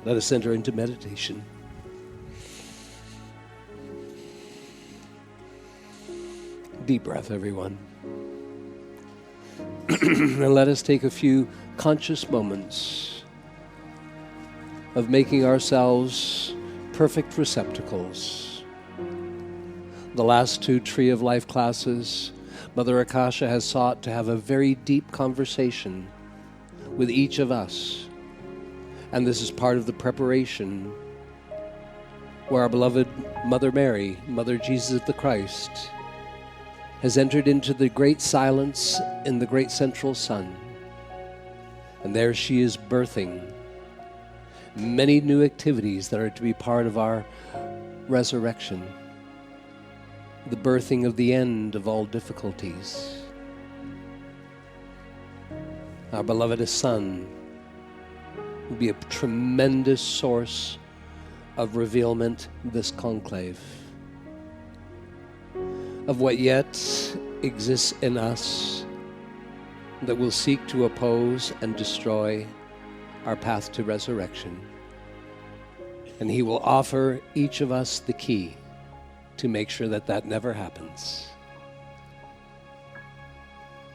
Let us enter into meditation. Deep breath, everyone. And let us take a few conscious moments of making ourselves perfect receptacles. The last two Tree of Life classes, Mother Akasha has sought to have a very deep conversation with each of us. And this is part of the preparation where our beloved Mother Mary, Mother Jesus of the Christ, has entered into the great silence in the great central sun. And there she is birthing many new activities that are to be part of our resurrection. The birthing of the end of all difficulties. Our beloved Son will be a tremendous source of revealment this conclave. Of what yet exists in us that will seek to oppose and destroy our path to resurrection. And he will offer each of us the key to make sure that that never happens.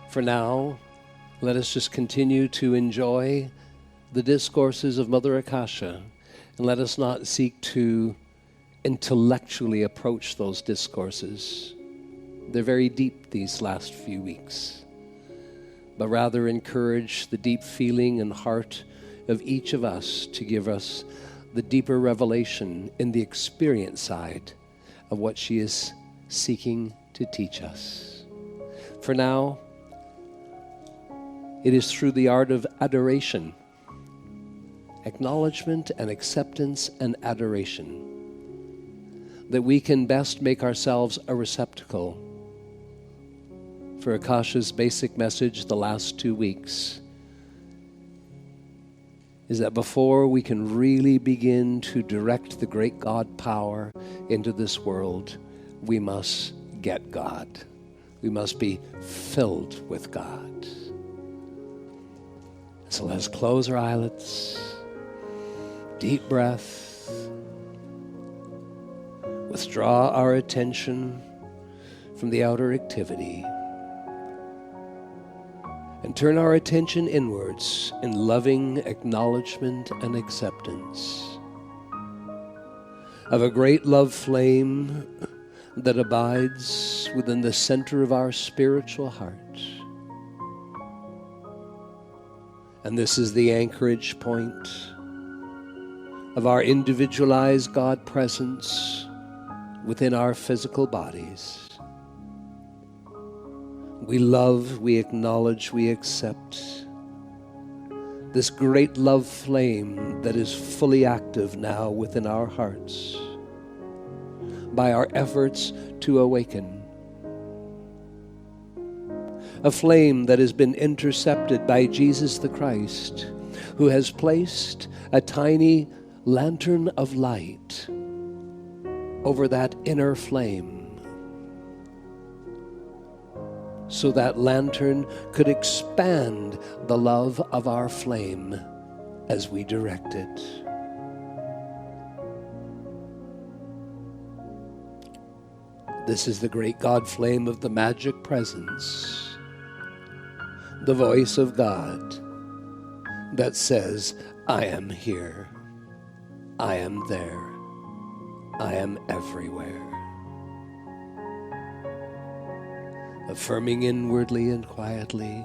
For now, let us just continue to enjoy the discourses of Mother Akasha, and let us not seek to intellectually approach those discourses. They're very deep these last few weeks, but rather encourage the deep feeling and heart of each of us to give us the deeper revelation in the experience side of what she is seeking to teach us. For now, it is through the art of adoration, acknowledgement and acceptance and adoration, that we can best make ourselves a receptacle for Akasha's basic message the last 2 weeks. Is that before we can really begin to direct the great God power into this world, we must get God. We must be filled with God. So let's close our eyelids. Deep breath. Withdraw our attention from the outer activity. And turn our attention inwards in loving acknowledgement and acceptance of a great love flame that abides within the center of our spiritual heart. And this is the anchorage point of our individualized God presence within our physical bodies. We love, we acknowledge, we accept this great love flame that is fully active now within our hearts by our efforts to awaken. A flame that has been intercepted by Jesus the Christ, who has placed a tiny lantern of light over that inner flame, so that lantern could expand the love of our flame as we direct it. This is the great God flame of the magic presence, the voice of God that says, I am here, I am there, I am everywhere. Affirming inwardly and quietly,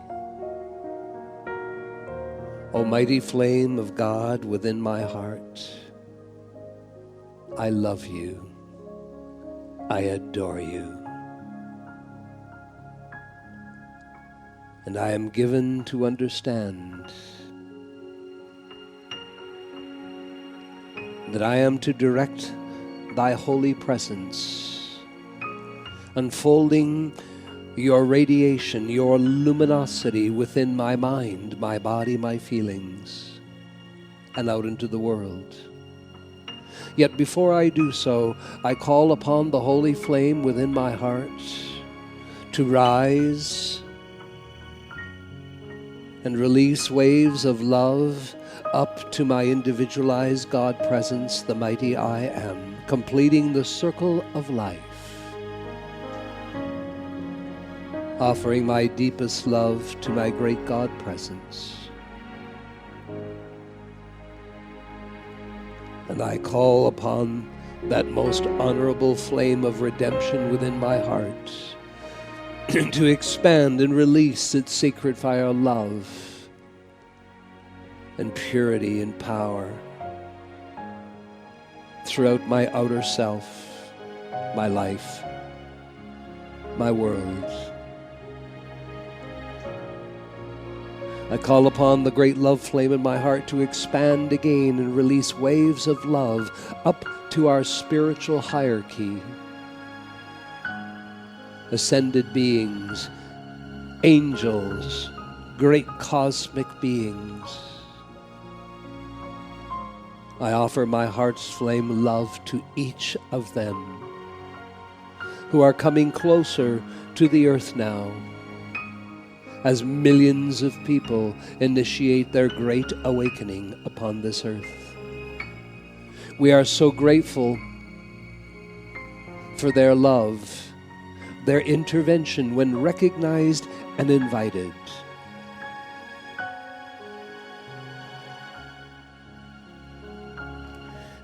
Almighty flame of God within my heart, I love you, I adore you, and I am given to understand that I am to direct thy holy presence, unfolding your radiation, your luminosity within my mind, my body, my feelings, and out into the world. Yet before I do so, I call upon the holy flame within my heart to rise and release waves of love up to my individualized God presence, the mighty I Am, completing the circle of life, offering my deepest love to my great God presence. And I call upon that most honorable flame of redemption within my heart to expand and release its sacred fire of love and purity and power throughout my outer self, my life, my world. I call upon the great love flame in my heart to expand again and release waves of love up to our spiritual hierarchy. Ascended beings, angels, great cosmic beings. I offer my heart's flame love to each of them who are coming closer to the earth now, as millions of people initiate their great awakening upon this earth. We are so grateful for their love, their intervention when recognized and invited.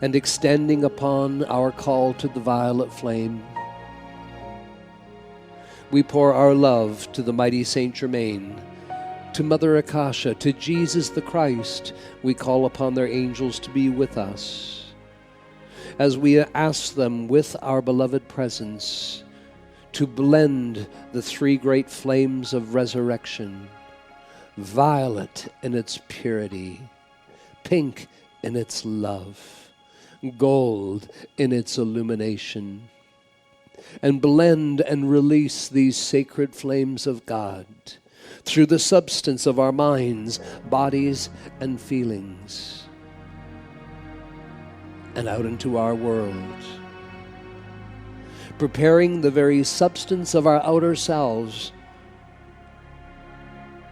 And extending upon our call to the violet flame, we pour our love to the mighty Saint Germain, to Mother Akasha, to Jesus the Christ. We call upon their angels to be with us as we ask them with our beloved presence to blend the three great flames of resurrection, violet in its purity, pink in its love, gold in its illumination, and blend and release these sacred flames of God through the substance of our minds, bodies, and feelings, and out into our world, preparing the very substance of our outer selves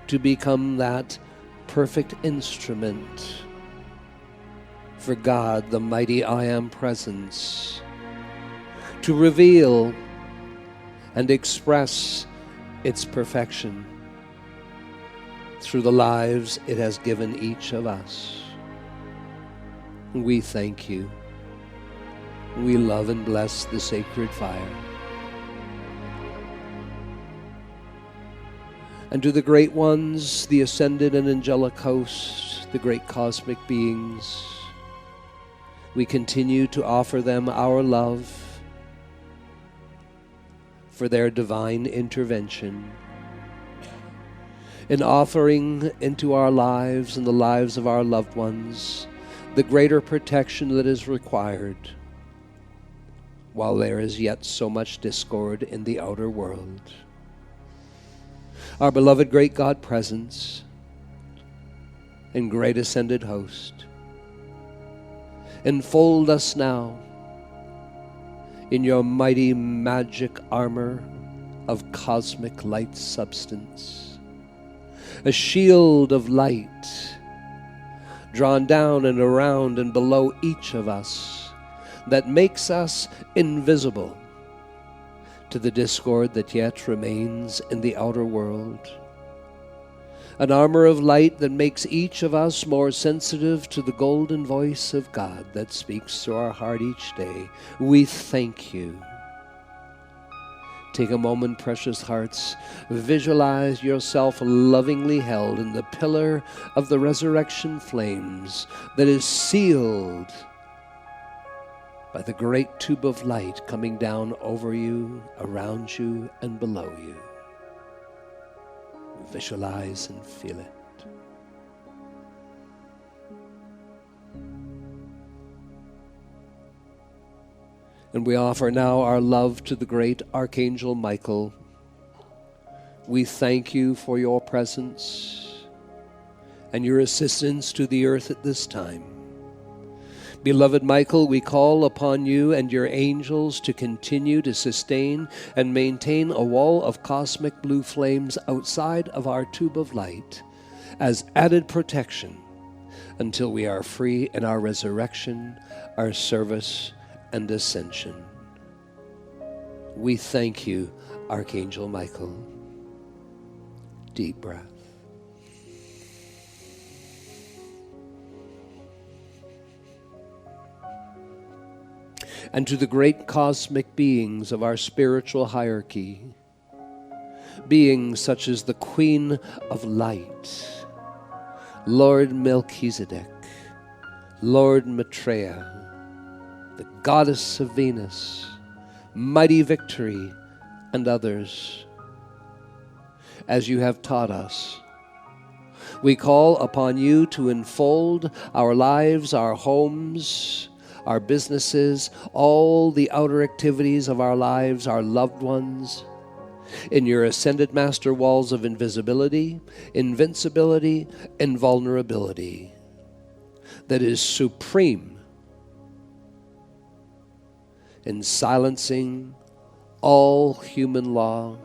to become that perfect instrument for God, the mighty I Am presence, to reveal and express its perfection through the lives it has given each of us. We thank you. We love and bless the sacred fire. And to the great ones, the ascended and angelic hosts, the great cosmic beings, we continue to offer them our love for their divine intervention in offering into our lives and the lives of our loved ones the greater protection that is required while there is yet so much discord in the outer world. Our beloved great God presence and great ascended host, enfold us now in your mighty magic armor of cosmic light substance, a shield of light drawn down and around and below each of us that makes us invisible to the discord that yet remains in the outer world. An armor of light that makes each of us more sensitive to the golden voice of God that speaks to our heart each day. We thank you. Take a moment, precious hearts. Visualize yourself lovingly held in the pillar of the resurrection flames that is sealed by the great tube of light coming down over you, around you, and below you. Visualize and feel it. And we offer now our love to the great Archangel Michael. We thank you for your presence and your assistance to the earth at this time. Beloved Michael, we call upon you and your angels to continue to sustain and maintain a wall of cosmic blue flames outside of our tube of light as added protection until we are free in our resurrection, our service, and ascension. We thank you, Archangel Michael. Deep breath. And to the great cosmic beings of our spiritual hierarchy, beings such as the Queen of Light, Lord Melchizedek, Lord Maitreya, the Goddess of Venus, Mighty Victory, and others, as you have taught us, we call upon you to enfold our lives, our homes, our businesses, all the outer activities of our lives, our loved ones, in your ascended master walls of invisibility, invincibility, and vulnerability that is supreme in silencing all human law,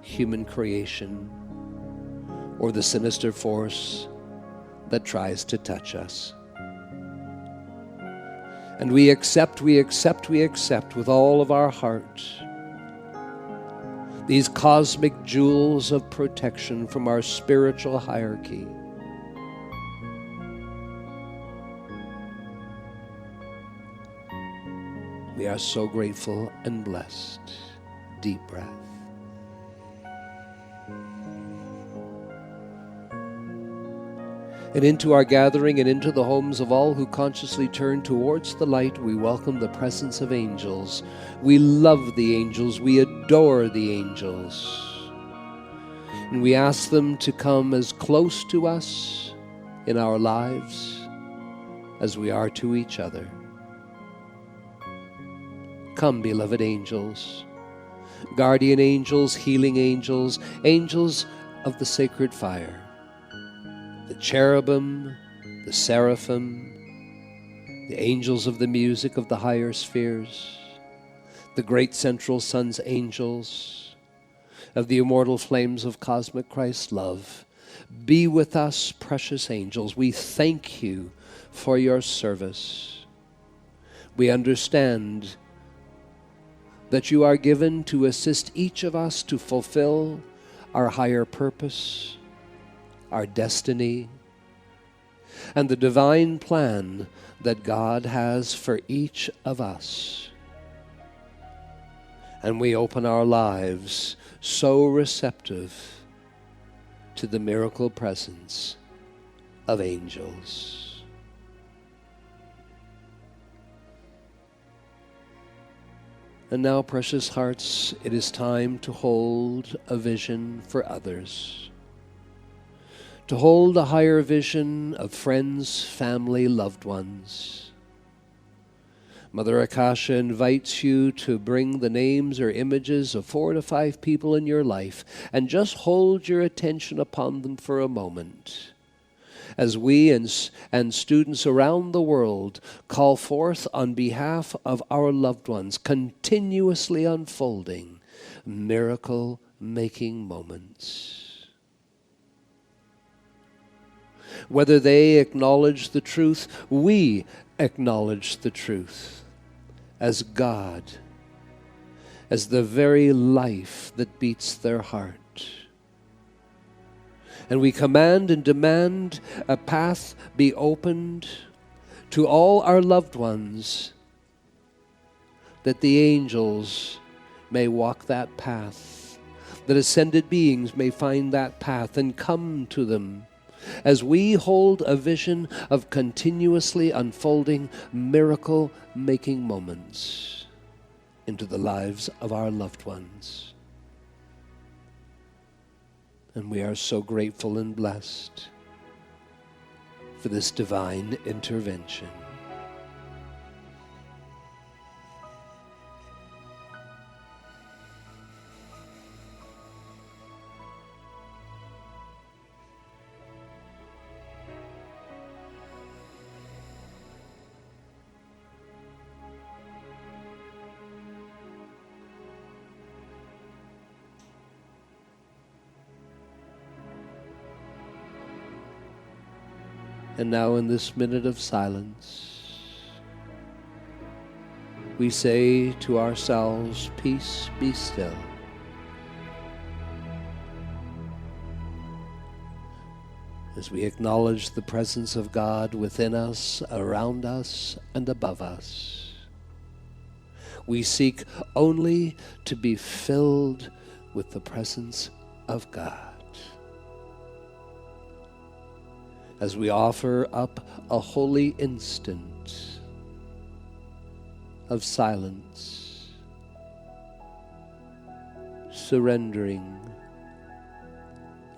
human creation, or the sinister force that tries to touch us. And we accept with all of our heart these cosmic jewels of protection from our spiritual hierarchy. We are so grateful and blessed. Deep breath. And into our gathering and into the homes of all who consciously turn towards the light, we welcome the presence of angels. We love the angels. We adore the angels. And we ask them to come as close to us in our lives as we are to each other. Come, beloved angels, guardian angels, healing angels, angels of the sacred fire, the cherubim, the seraphim, the angels of the music of the higher spheres, the great central sun's angels of the immortal flames of cosmic Christ's love. Be with us, precious angels. We thank you for your service. We understand that you are given to assist each of us to fulfill our higher purpose, our destiny, and the divine plan that God has for each of us. And we open our lives so receptive to the miracle presence of angels. And now, precious hearts, it is time to hold a vision for others. To hold a higher vision of friends, family, loved ones. Mother Akasha invites you to bring the names or images of 4 to 5 people in your life and just hold your attention upon them for a moment, as we and students around the world call forth on behalf of our loved ones, continuously unfolding miracle-making moments. Whether they acknowledge the truth, we acknowledge the truth as God, as the very life that beats their heart. And we command and demand a path be opened to all our loved ones, that the angels may walk that path, that ascended beings may find that path and come to them, as we hold a vision of continuously unfolding miracle-making moments into the lives of our loved ones. And we are so grateful and blessed for this divine intervention. And now in this minute of silence, we say to ourselves, peace, be still. As we acknowledge the presence of God within us, around us, and above us. We seek only to be filled with the presence of God. As we offer up a holy instant of silence, surrendering,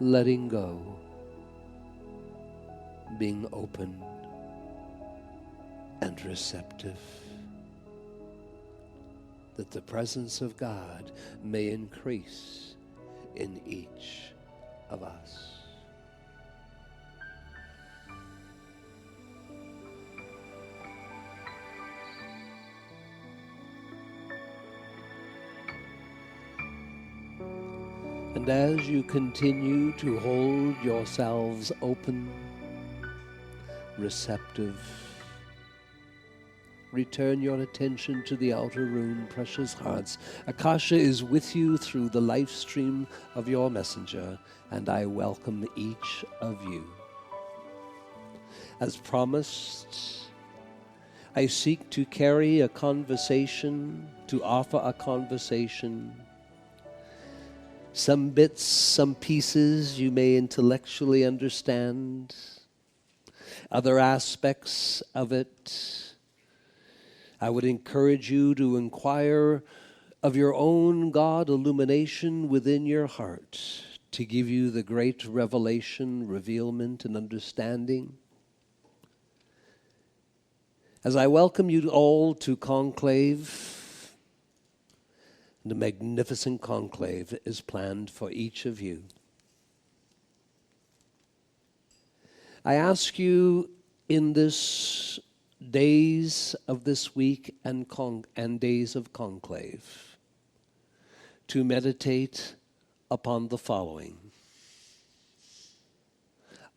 letting go, being open and receptive, that the presence of God may increase in each of us. And as you continue to hold yourselves open, receptive, return your attention to the outer room, precious hearts. Akasha is with you through the life stream of your messenger, and I welcome each of you. As promised, I seek to carry a conversation, to offer a conversation. Some bits, some pieces you may intellectually understand. Other aspects of it, I would encourage you to inquire of your own God illumination within your heart to give you the great revelation, revealment, and understanding. As I welcome you all to Conclave, the magnificent conclave is planned for each of you. I ask you in this days of this week and days of conclave to meditate upon the following.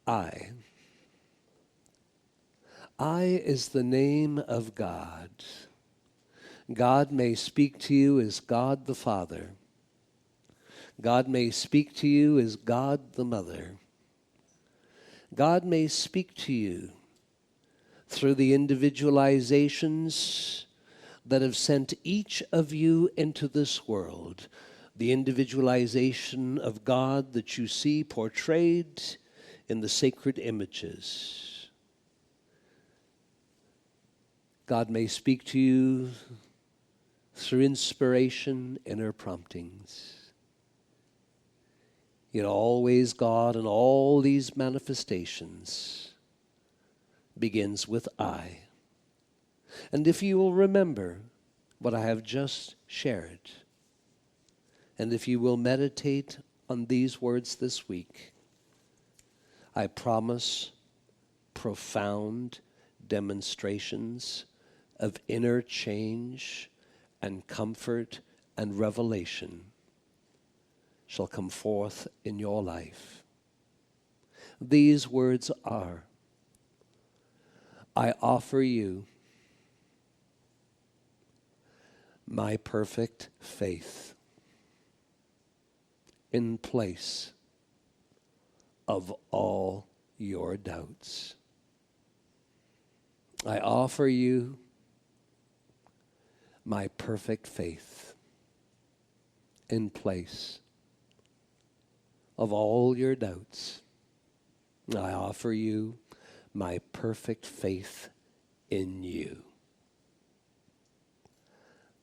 I is the name of God. God may speak to you as God the Father. God may speak to you as God the Mother. God may speak to you through the individualizations that have sent each of you into this world. The individualization of God that you see portrayed in the sacred images. God may speak to you through inspiration, inner promptings. Yet always God in all these manifestations begins with I. And if you will remember what I have just shared, and if you will meditate on these words this week, I promise profound demonstrations of inner change and comfort and revelation shall come forth in your life. These words are, I offer you my perfect faith in place of all your doubts. I offer you my perfect faith in place of all your doubts. I offer you my perfect faith in you.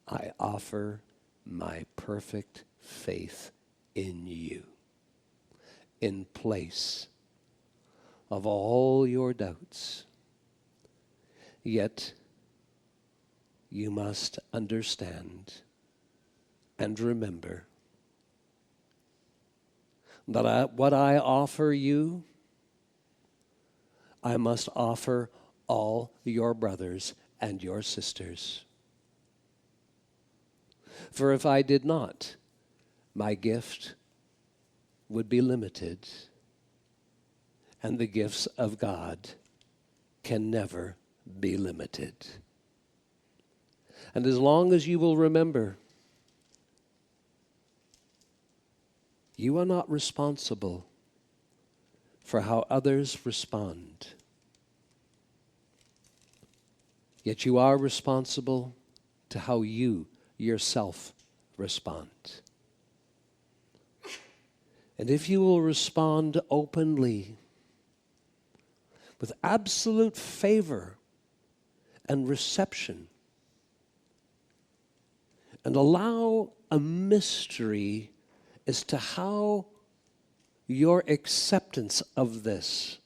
I offer my perfect faith in you in place of all your doubts. Yet you must understand and remember that what I offer you, I must offer all your brothers and your sisters. For if I did not, my gift would be limited, and the gifts of God can never be limited. And as long as you will remember, you are not responsible for how others respond. Yet you are responsible to how you yourself respond. And if you will respond openly, with absolute favor and reception, and allow a mystery as to how your acceptance of this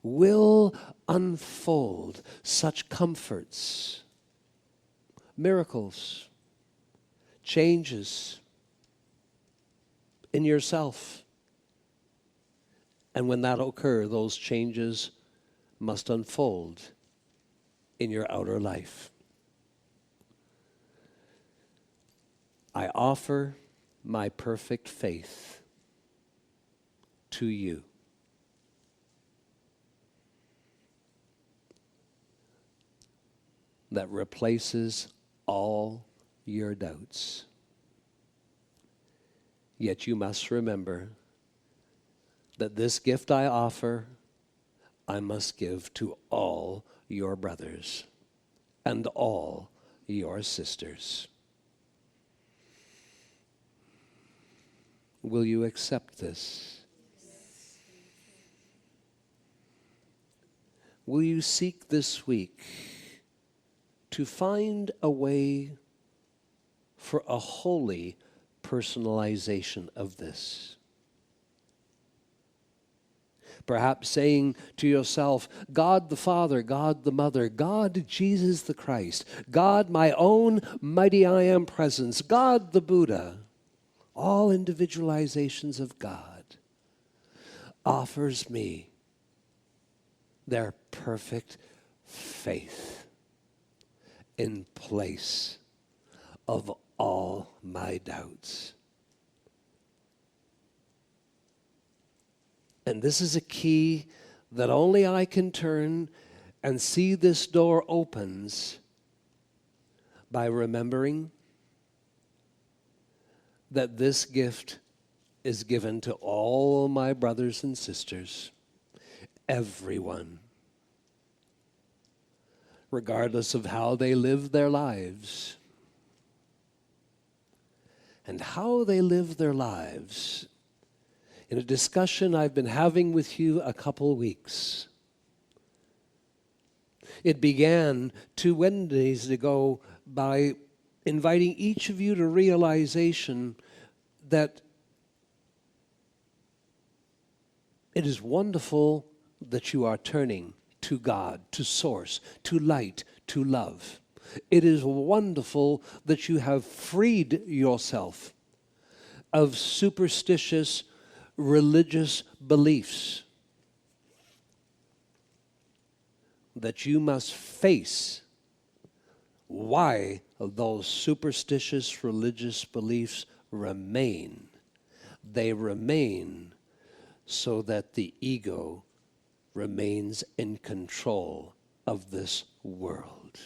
will unfold such comforts, miracles, changes in yourself. And when that occurs, those changes must unfold in your outer life. I offer my perfect faith to you. That replaces all your doubts. Yet you must remember that this gift I offer, I must give to all your brothers and all your sisters. Will you accept this? Will you seek this week to find a way for a holy personalization of this? Perhaps saying to yourself, God the Father, God the Mother, God Jesus the Christ, God my own mighty I am presence, God the Buddha, all individualizations of God, offers me their perfect faith in place of all my doubts. And this is a key that only I can turn and see this door opens by remembering that this gift is given to all my brothers and sisters, everyone, regardless of how they live their lives. And how they live their lives, in a discussion I've been having with you a couple weeks. It began 2 Wednesdays ago by inviting each of you to realization that it is wonderful that you are turning to God, to source, to light, to love. It is wonderful that you have freed yourself of superstitious religious beliefs, that you must face why those superstitious religious beliefs remain. They remain so that the ego remains in control of this world.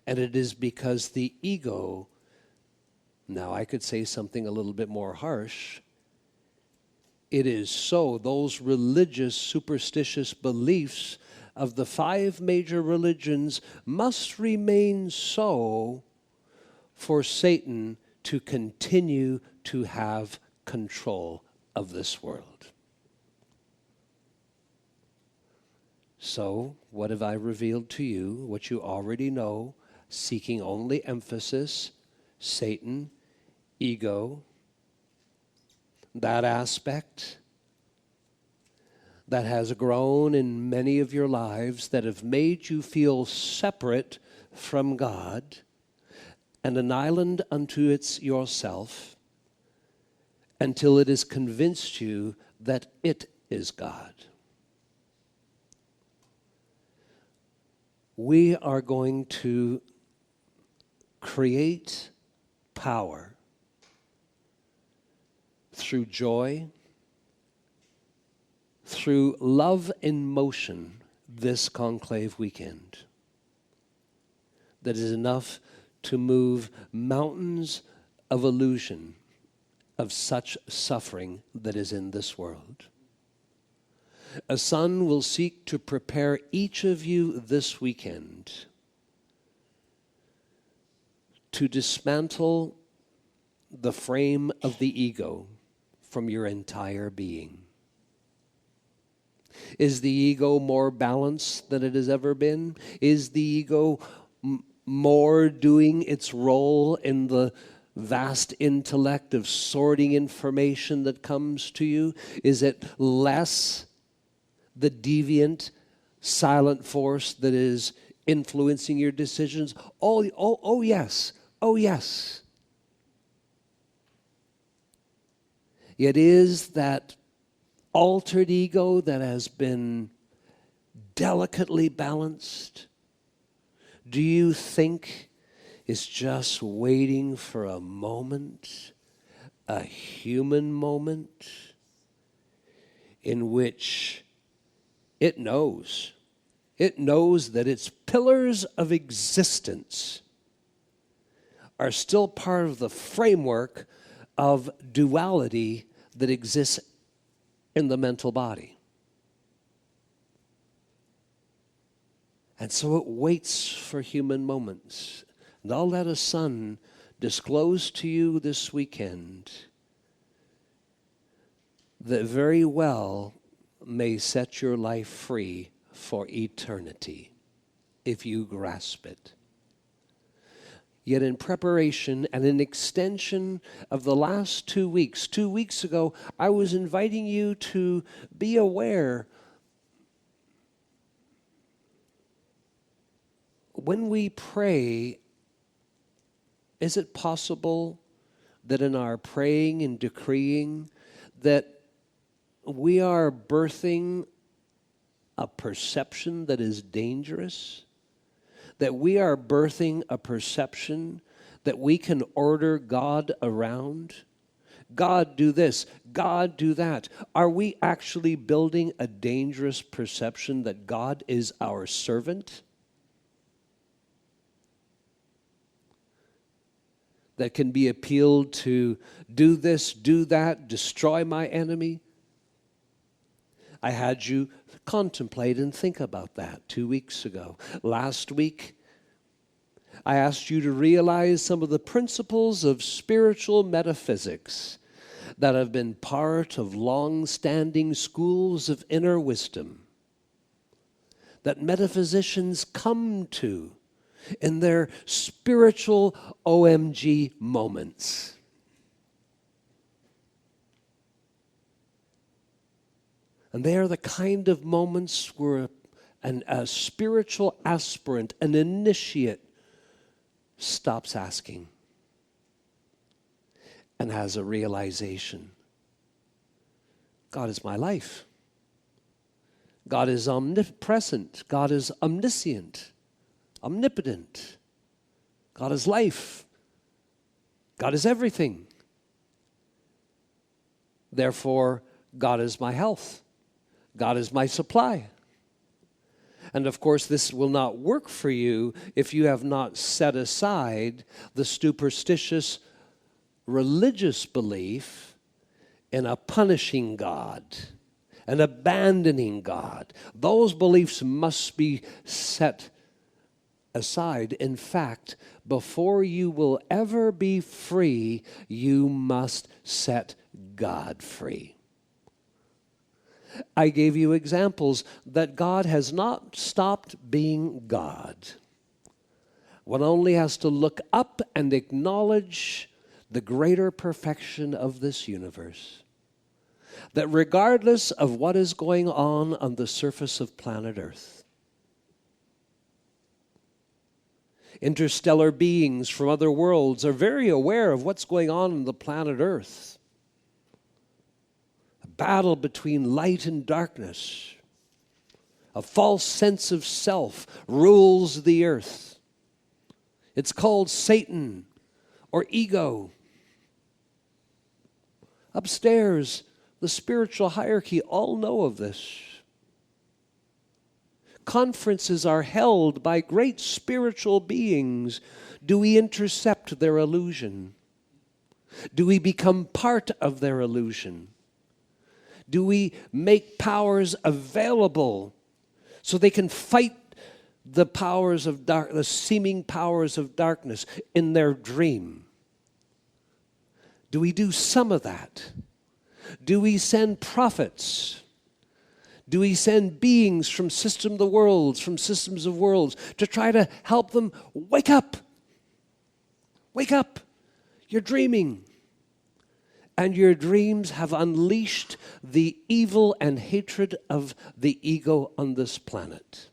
And it is because the ego, now I could say something a little bit more harsh, it is so those religious superstitious beliefs of the 5 major religions must remain so for Satan to continue to have control of this world. So, what have I revealed to you? What you already know, seeking only emphasis, Satan, ego, that aspect that has grown in many of your lives that have made you feel separate from God and an island unto its yourself until it has convinced you that it is God. We are going to create power through joy, through love in motion, this conclave weekend that is enough to move mountains of illusion of such suffering that is in this world. A son will seek to prepare each of you this weekend to dismantle the frame of the ego from your entire being. Is the ego more balanced than it has ever been? Is the ego more doing its role in the vast intellect of sorting information that comes to you? Is it less the deviant, silent force that is influencing your decisions? Oh yes. Oh, yes. It is that altered ego that has been delicately balanced. Do you think it's just waiting for a moment, a human moment, in which it knows that its pillars of existence are still part of the framework of duality that exists in the mental body? And so it waits for human moments. And I'll let a son disclose to you this weekend that very well may set your life free for eternity if you grasp it. Yet in preparation and an extension of the last 2 weeks, 2 weeks ago, I was inviting you to be aware. When we pray, is it possible that in our praying and decreeing that we are birthing a perception that is dangerous? That we are birthing a perception that we can order God around? God, do this. God, do that. Are we actually building a dangerous perception that God is our servant? That can be appealed to do this, do that, destroy my enemy? I had you contemplate and think about that 2 weeks ago. Last week, I asked you to realize some of the principles of spiritual metaphysics that have been part of long-standing schools of inner wisdom that metaphysicians come to in their spiritual OMG moments. And they are the kind of moments where a spiritual aspirant, an initiate, stops asking and has a realization. God is my life. God is omnipresent. God is omniscient, omnipotent. God is life. God is everything. Therefore, God is my health. God is my supply. And of course, this will not work for you if you have not set aside the superstitious religious belief in a punishing God, an abandoning God. Those beliefs must be set aside. In fact, before you will ever be free, you must set God free. I gave you examples that God has not stopped being God. One only has to look up and acknowledge the greater perfection of this universe. That regardless of what is going on the surface of planet Earth, interstellar beings from other worlds are very aware of what's going on the planet Earth. Battle between light and darkness. A false sense of self rules the earth. It's called Satan or ego. Upstairs, the spiritual hierarchy all know of this. conferences are held by great spiritual beings, do we intercept their illusion? Do we become part of their illusion? Do we make powers available so they can fight the powers of the seeming powers of darkness in their dream? Do we do some of that? Do we send prophets? Do we send beings from systems of worlds to try to help them wake up? Wake up. You're dreaming. And your dreams have unleashed the evil and hatred of the ego on this planet.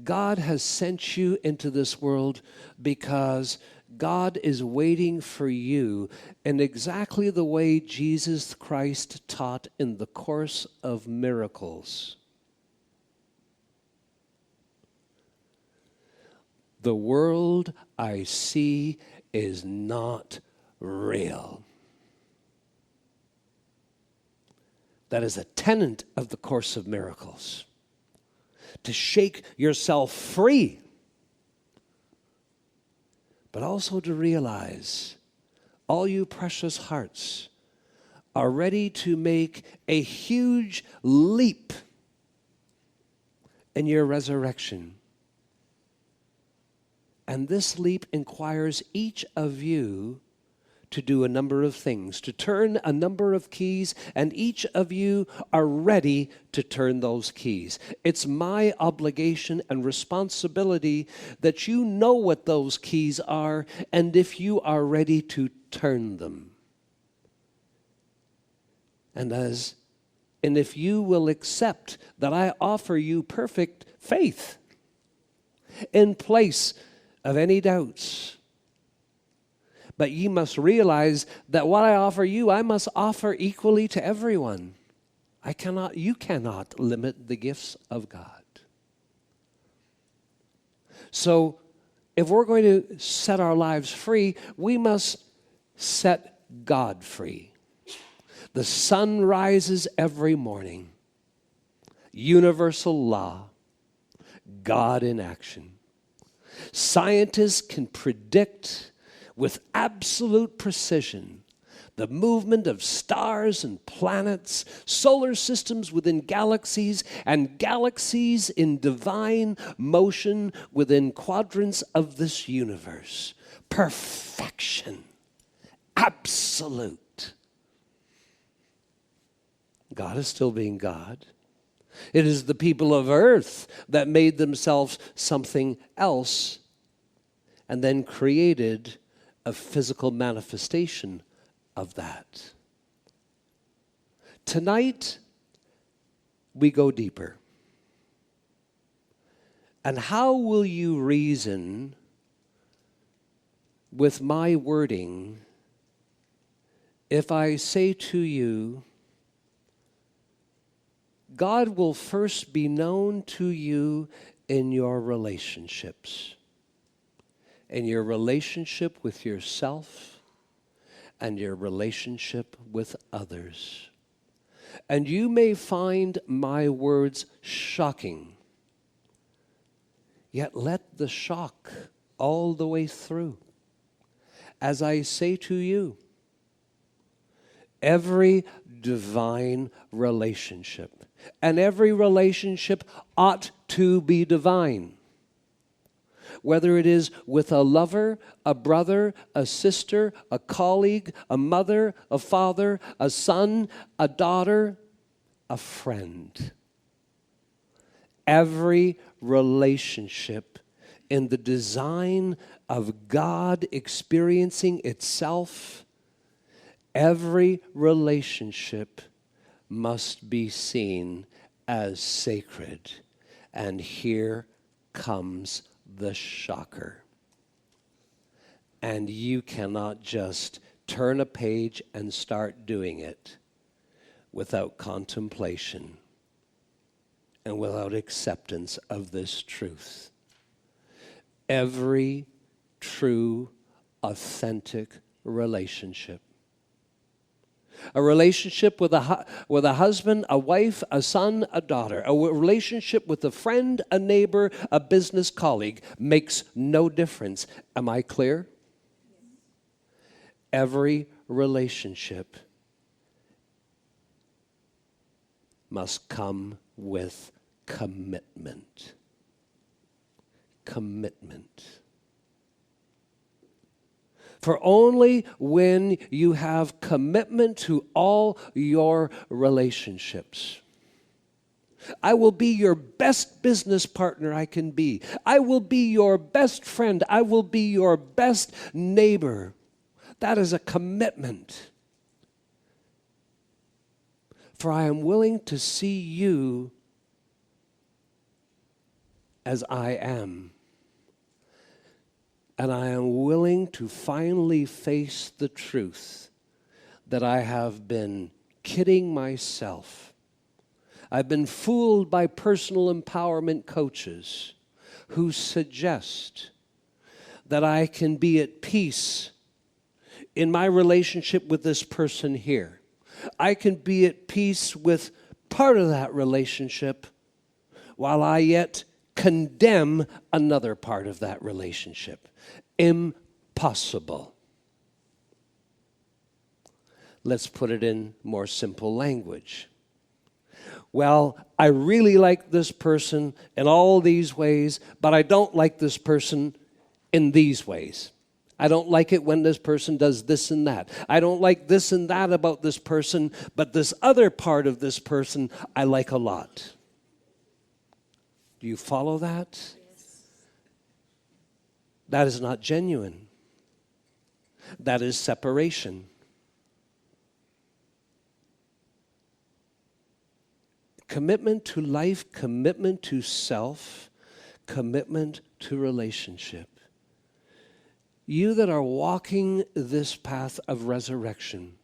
God has sent you into this world because God is waiting for you in exactly the way Jesus Christ taught in the Course of Miracles. The world I see is not real. That is a tenet of the Course of Miracles. To shake yourself free, but also to realize all you precious hearts are ready to make a huge leap in your resurrection. And this leap requires each of you to do a number of things, to turn a number of keys, and each of you are ready to turn those keys. It's my obligation and responsibility that you know what those keys are, and if you are ready to turn them. And if you will accept that I offer you perfect faith in place of any doubts. But ye must realize that what I offer you, I must offer equally to everyone. You cannot limit the gifts of God. So, if we're going to set our lives free, we must set God free. The sun rises every morning. Universal law. God in action. Scientists can predict with absolute precision the movement of stars and planets, solar systems within galaxies, and galaxies in divine motion within quadrants of this universe. Perfection. Absolute. God is still being God. It is the people of earth that made themselves something else and then created a physical manifestation of that. Tonight, we go deeper. And how will you reason with my wording if I say to you, God will first be known to you in your relationships, in your relationship with yourself and your relationship with others. And you may find my words shocking, yet let the shock all the way through. As I say to you, every divine relationship, and every relationship ought to be divine. Whether it is with a lover, a brother, a sister, a colleague, a mother, a father, a son, a daughter, a friend. Every relationship in the design of God experiencing itself, every relationship must be seen as sacred. And here comes the shocker. And you cannot just turn a page and start doing it without contemplation and without acceptance of this truth. Every true, authentic relationship A relationship with a husband, a wife, a son, a daughter. A relationship with a friend, a neighbor, a business colleague makes no difference. Am I clear? Every relationship must come with commitment. Commitment. For only when you have commitment to all your relationships. I will be your best business partner I can be. I will be your best friend. I will be your best neighbor. That is a commitment. For I am willing to see you as I am. And I am willing to finally face the truth that I have been kidding myself. I've been fooled by personal empowerment coaches who suggest that I can be at peace in my relationship with this person here. I can be at peace with part of that relationship while I yet condemn another part of that relationship. Impossible. Let's put it in more simple language. Well, I really like this person in all these ways, but I don't like this person in these ways. I don't like it when this person does this and that. I don't like this and that about this person, but this other part of this person I like a lot. Do you follow that? Yes. That is not genuine. That is separation. Commitment to life, commitment to self, commitment to relationship. You that are walking this path of resurrection,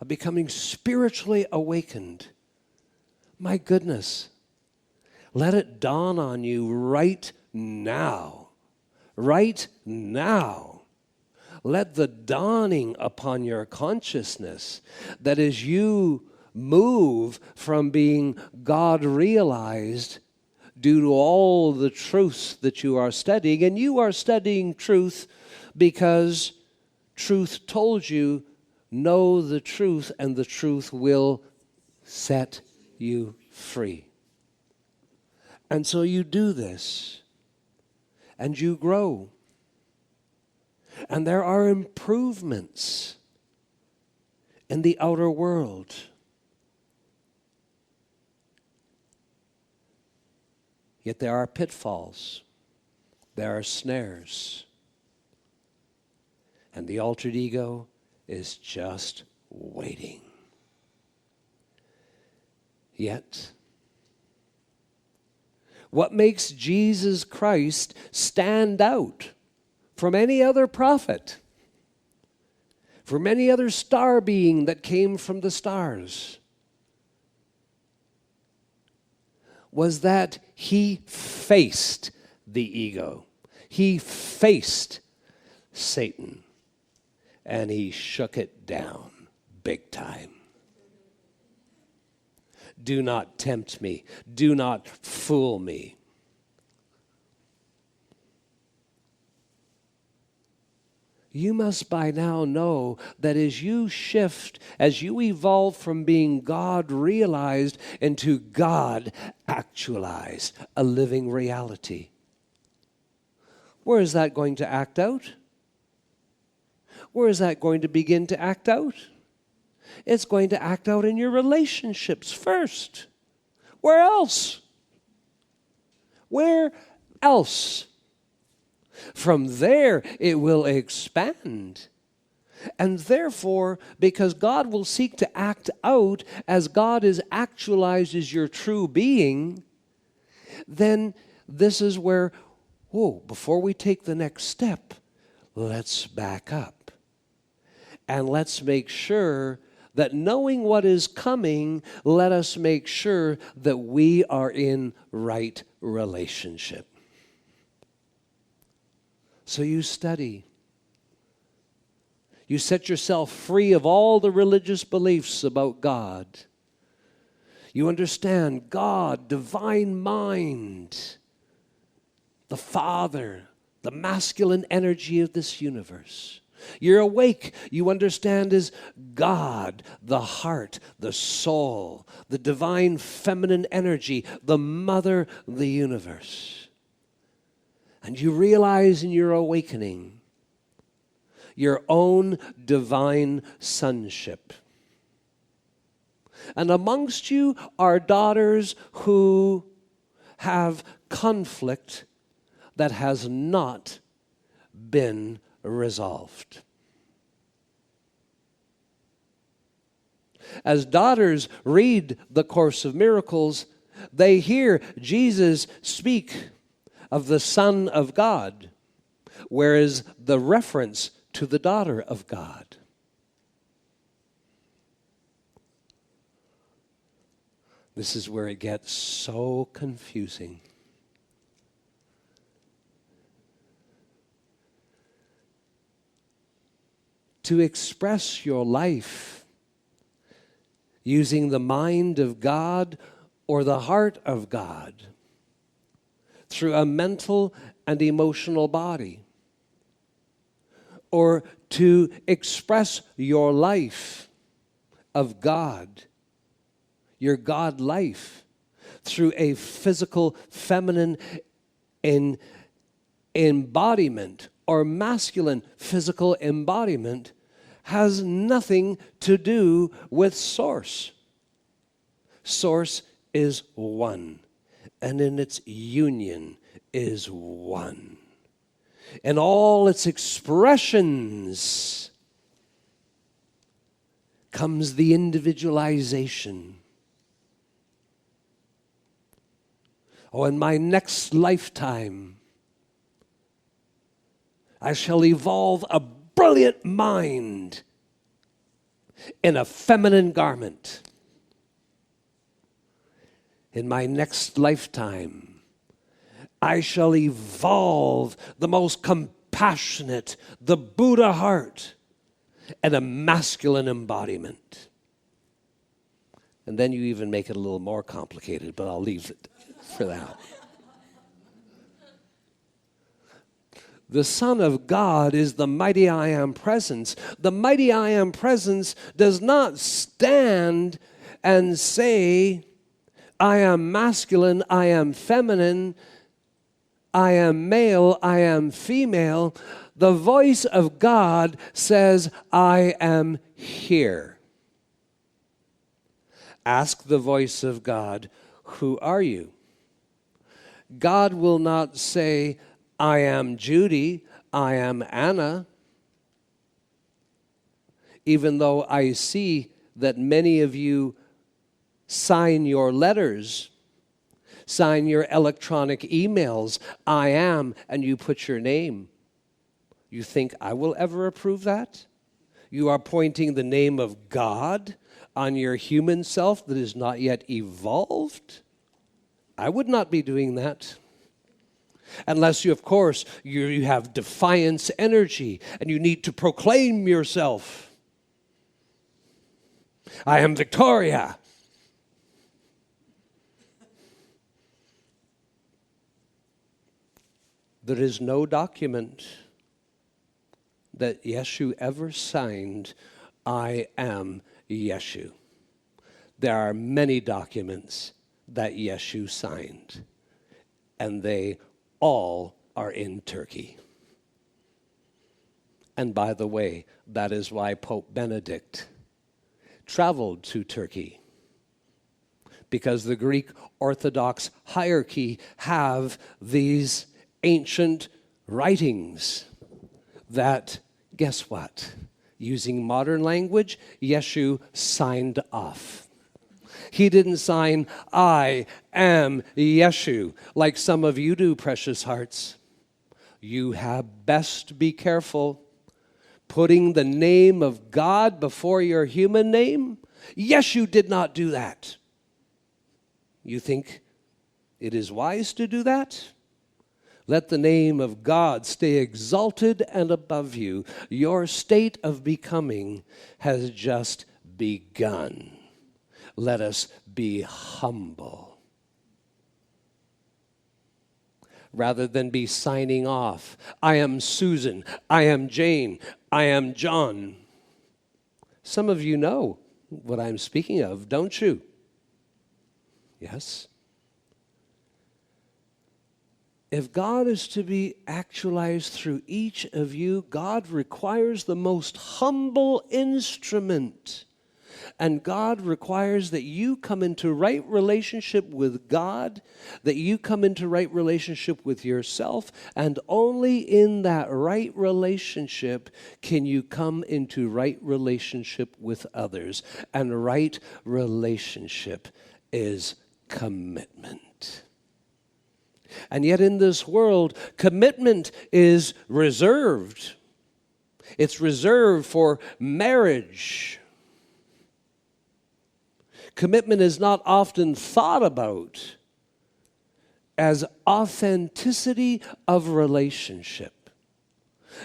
of becoming spiritually awakened, my goodness, let it dawn on you right now. Right now. Let the dawning upon your consciousness that as you move from being God realized due to all the truths that you are studying, and you are studying truth because truth told you, know the truth, and the truth will set you free. And so you do this, and you grow. And there are improvements in the outer world. Yet there are pitfalls. There are snares. And the altered ego is just waiting. Yet, what makes Jesus Christ stand out from any other prophet, from any other star being that came from the stars, was that he faced the ego. He faced Satan, and he shook it down big time. Do not tempt me. Do not fool me. You must by now know that as you shift, as you evolve from being God realized into God actualized, a living reality. Where is that going to act out? Where is that going to begin to act out? It's going to act out in your relationships first. Where else? Where else? From there, it will expand. And therefore, because God will seek to act out as God is actualized as your true being, then this is where, before we take the next step, let's back up. And let's make sure that knowing what is coming, let us make sure that we are in right relationship. So you study. You set yourself free of all the religious beliefs about God. You understand God, divine mind, the Father, the masculine energy of this universe. You're awake. You understand as God, the heart, the soul, the divine feminine energy, the mother of the universe. And you realize in your awakening your own divine sonship. And amongst you are daughters who have conflict that has not been resolved. As daughters read the Course of Miracles, they hear Jesus speak of the Son of God, whereas the reference to the daughter of God. This is where it gets so confusing. To express your life using the mind of God or the heart of God through a mental and emotional body, or to express your life of God, your God life, through a physical feminine embodiment or masculine physical embodiment, has nothing to do with Source. Source is one, and in its union is one. And all its expressions comes the individualization. Oh, in my next lifetime, I shall evolve a brilliant mind in a feminine garment. In my next lifetime, I shall evolve the most compassionate, the Buddha heart, and a masculine embodiment. And then you even make it a little more complicated, but I'll leave it for that. The Son of God is the mighty I Am presence. The mighty I Am presence does not stand and say, I am masculine, I am feminine, I am male, I am female. The voice of God says, I am here. Ask the voice of God, who are you? God will not say, I am Judy, I am Anna, even though I see that many of you sign your letters, sign your electronic emails, I am, and you put your name. You think I will ever approve that? You are pointing the name of God on your human self that is not yet evolved? I would not be doing that. Unless you, of course, you have defiance energy and you need to proclaim yourself. I am Victoria. There is no document that Yeshu ever signed, I am Yeshu. There are many documents that Yeshu signed, and they all are in Turkey. And by the way, that is why Pope Benedict traveled to Turkey, because the Greek Orthodox hierarchy have these ancient writings that, guess what? Using modern language, Yeshu signed off. He didn't sign, I am Yeshu, like some of you do, precious hearts. You had best be careful putting the name of God before your human name. Yeshu did not do that. You think it is wise to do that? Let the name of God stay exalted and above you. Your state of becoming has just begun. Let us be humble. Rather than be signing off, I am Susan, I am Jane, I am John. Some of you know what I'm speaking of, don't you? Yes? If God is to be actualized through each of you, God requires the most humble instrument. And God requires that you come into right relationship with God, that you come into right relationship with yourself, and only in that right relationship can you come into right relationship with others. And right relationship is commitment. And yet in this world, commitment is reserved. It's reserved for marriage. Commitment is not often thought about as authenticity of relationship.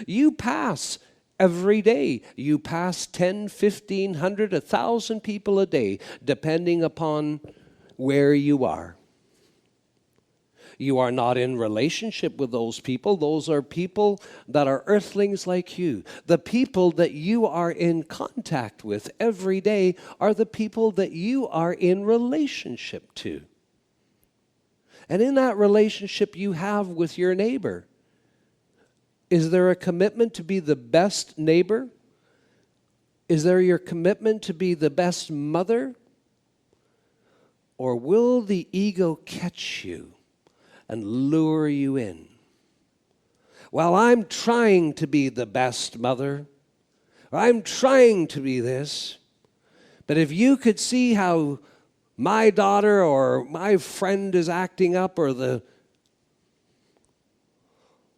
You pass every day. You pass 10, 1,500, 1,000 people a day, depending upon where you are. You are not in relationship with those people. Those are people that are earthlings like you. The people that you are in contact with every day are the people that you are in relationship to. And in that relationship you have with your neighbor, is there a commitment to be the best neighbor? Is there your commitment to be the best mother? Or will the ego catch you and lure you in? Well, I'm trying to be the best mother. I'm trying to be this. But if you could see how my daughter or my friend is acting up, or the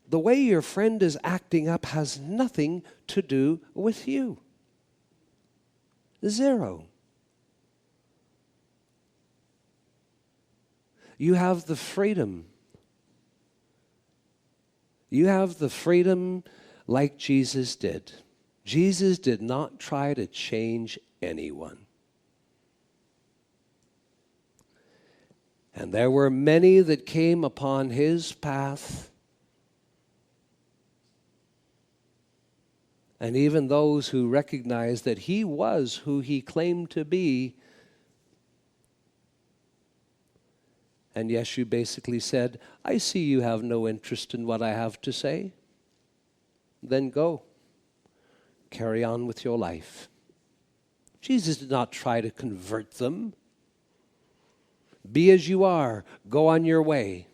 way your friend is acting up has nothing to do with you. Zero. You have the freedom. You have the freedom like Jesus did. Jesus did not try to change anyone. And there were many that came upon his path, and even those who recognized that he was who he claimed to be. And Yeshua basically said, I see you have no interest in what I have to say. Then go. Carry on with your life. Jesus did not try to convert them. Be as you are. Go on your way.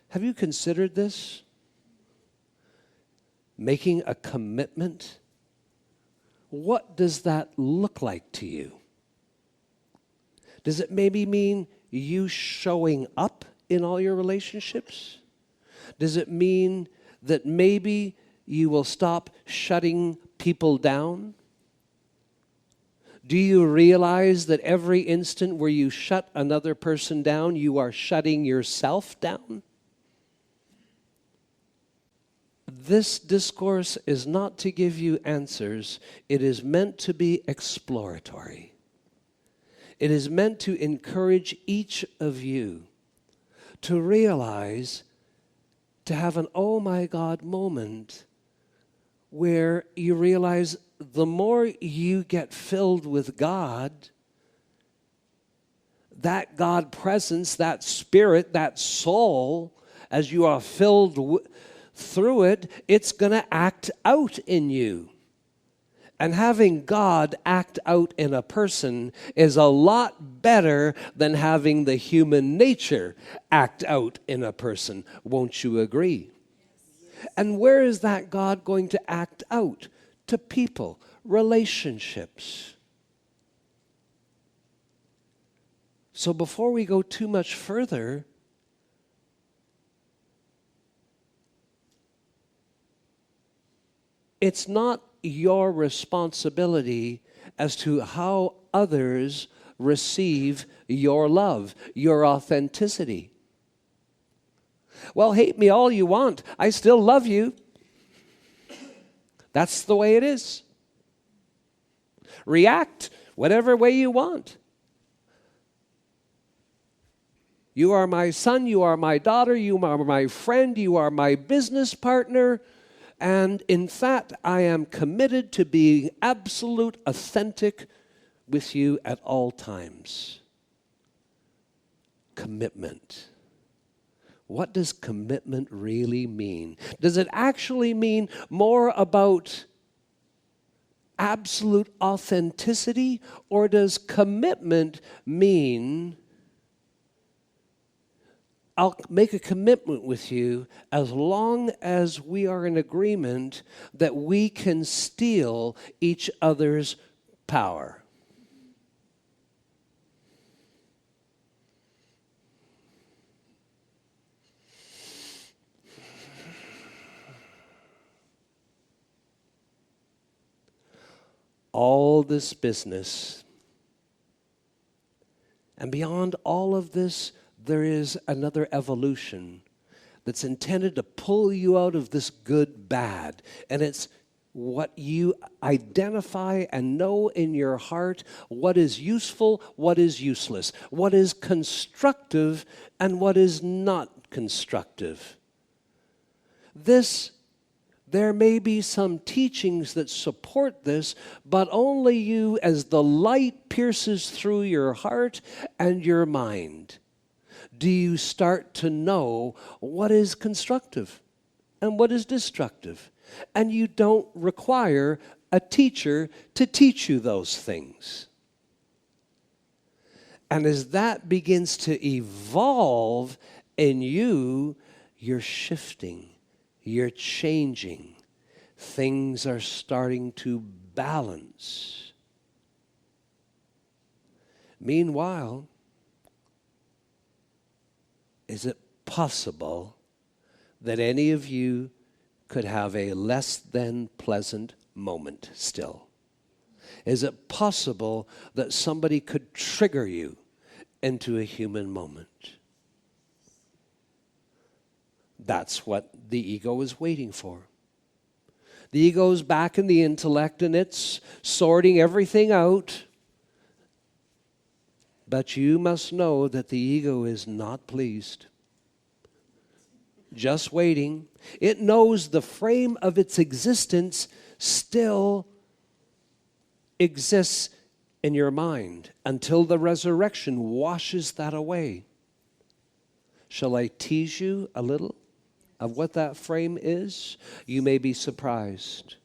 Have you considered this? Making a commitment? What does that look like to you? Does it maybe mean you showing up in all your relationships? Does it mean that maybe you will stop shutting people down? Do you realize that every instant where you shut another person down, you are shutting yourself down? This discourse is not to give you answers. It is meant to be exploratory. It is meant to encourage each of you to realize, to have an oh my God moment where you realize the more you get filled with God, that God presence, that spirit, that soul, as you are filled through it, it's going to act out in you. And having God act out in a person is a lot better than having the human nature act out in a person. Won't you agree? Yes. And where is that God going to act out? To people, relationships. So before we go too much further, it's not your responsibility as to how others receive your love, your authenticity. Well, hate me all you want. I still love you. That's the way it is. React whatever way you want. You are my son, you are my daughter, you are my friend, you are my business partner, and in fact, I am committed to being absolute, authentic with you at all times. Commitment. What does commitment really mean? Does it actually mean more about absolute authenticity, or does commitment mean I'll make a commitment with you as long as we are in agreement that we can steal each other's power? All this business, and beyond all of this, there is another evolution that's intended to pull you out of this good bad. And it's what you identify and know in your heart, what is useful, what is useless, what is constructive, and what is not constructive. There may be some teachings that support this, but only you, as the light pierces through your heart and your mind, do you start to know what is constructive and what is destructive. And you don't require a teacher to teach you those things. And as that begins to evolve in you, you're shifting, you're changing. Things are starting to balance. Meanwhile, is it possible that any of you could have a less than pleasant moment still? Is it possible that somebody could trigger you into a human moment? That's what the ego is waiting for. The ego is back in the intellect and it's sorting everything out. But you must know that the ego is not pleased. Just waiting. It knows the frame of its existence still exists in your mind until the resurrection washes that away. Shall I tease you a little of what that frame is? You may be surprised.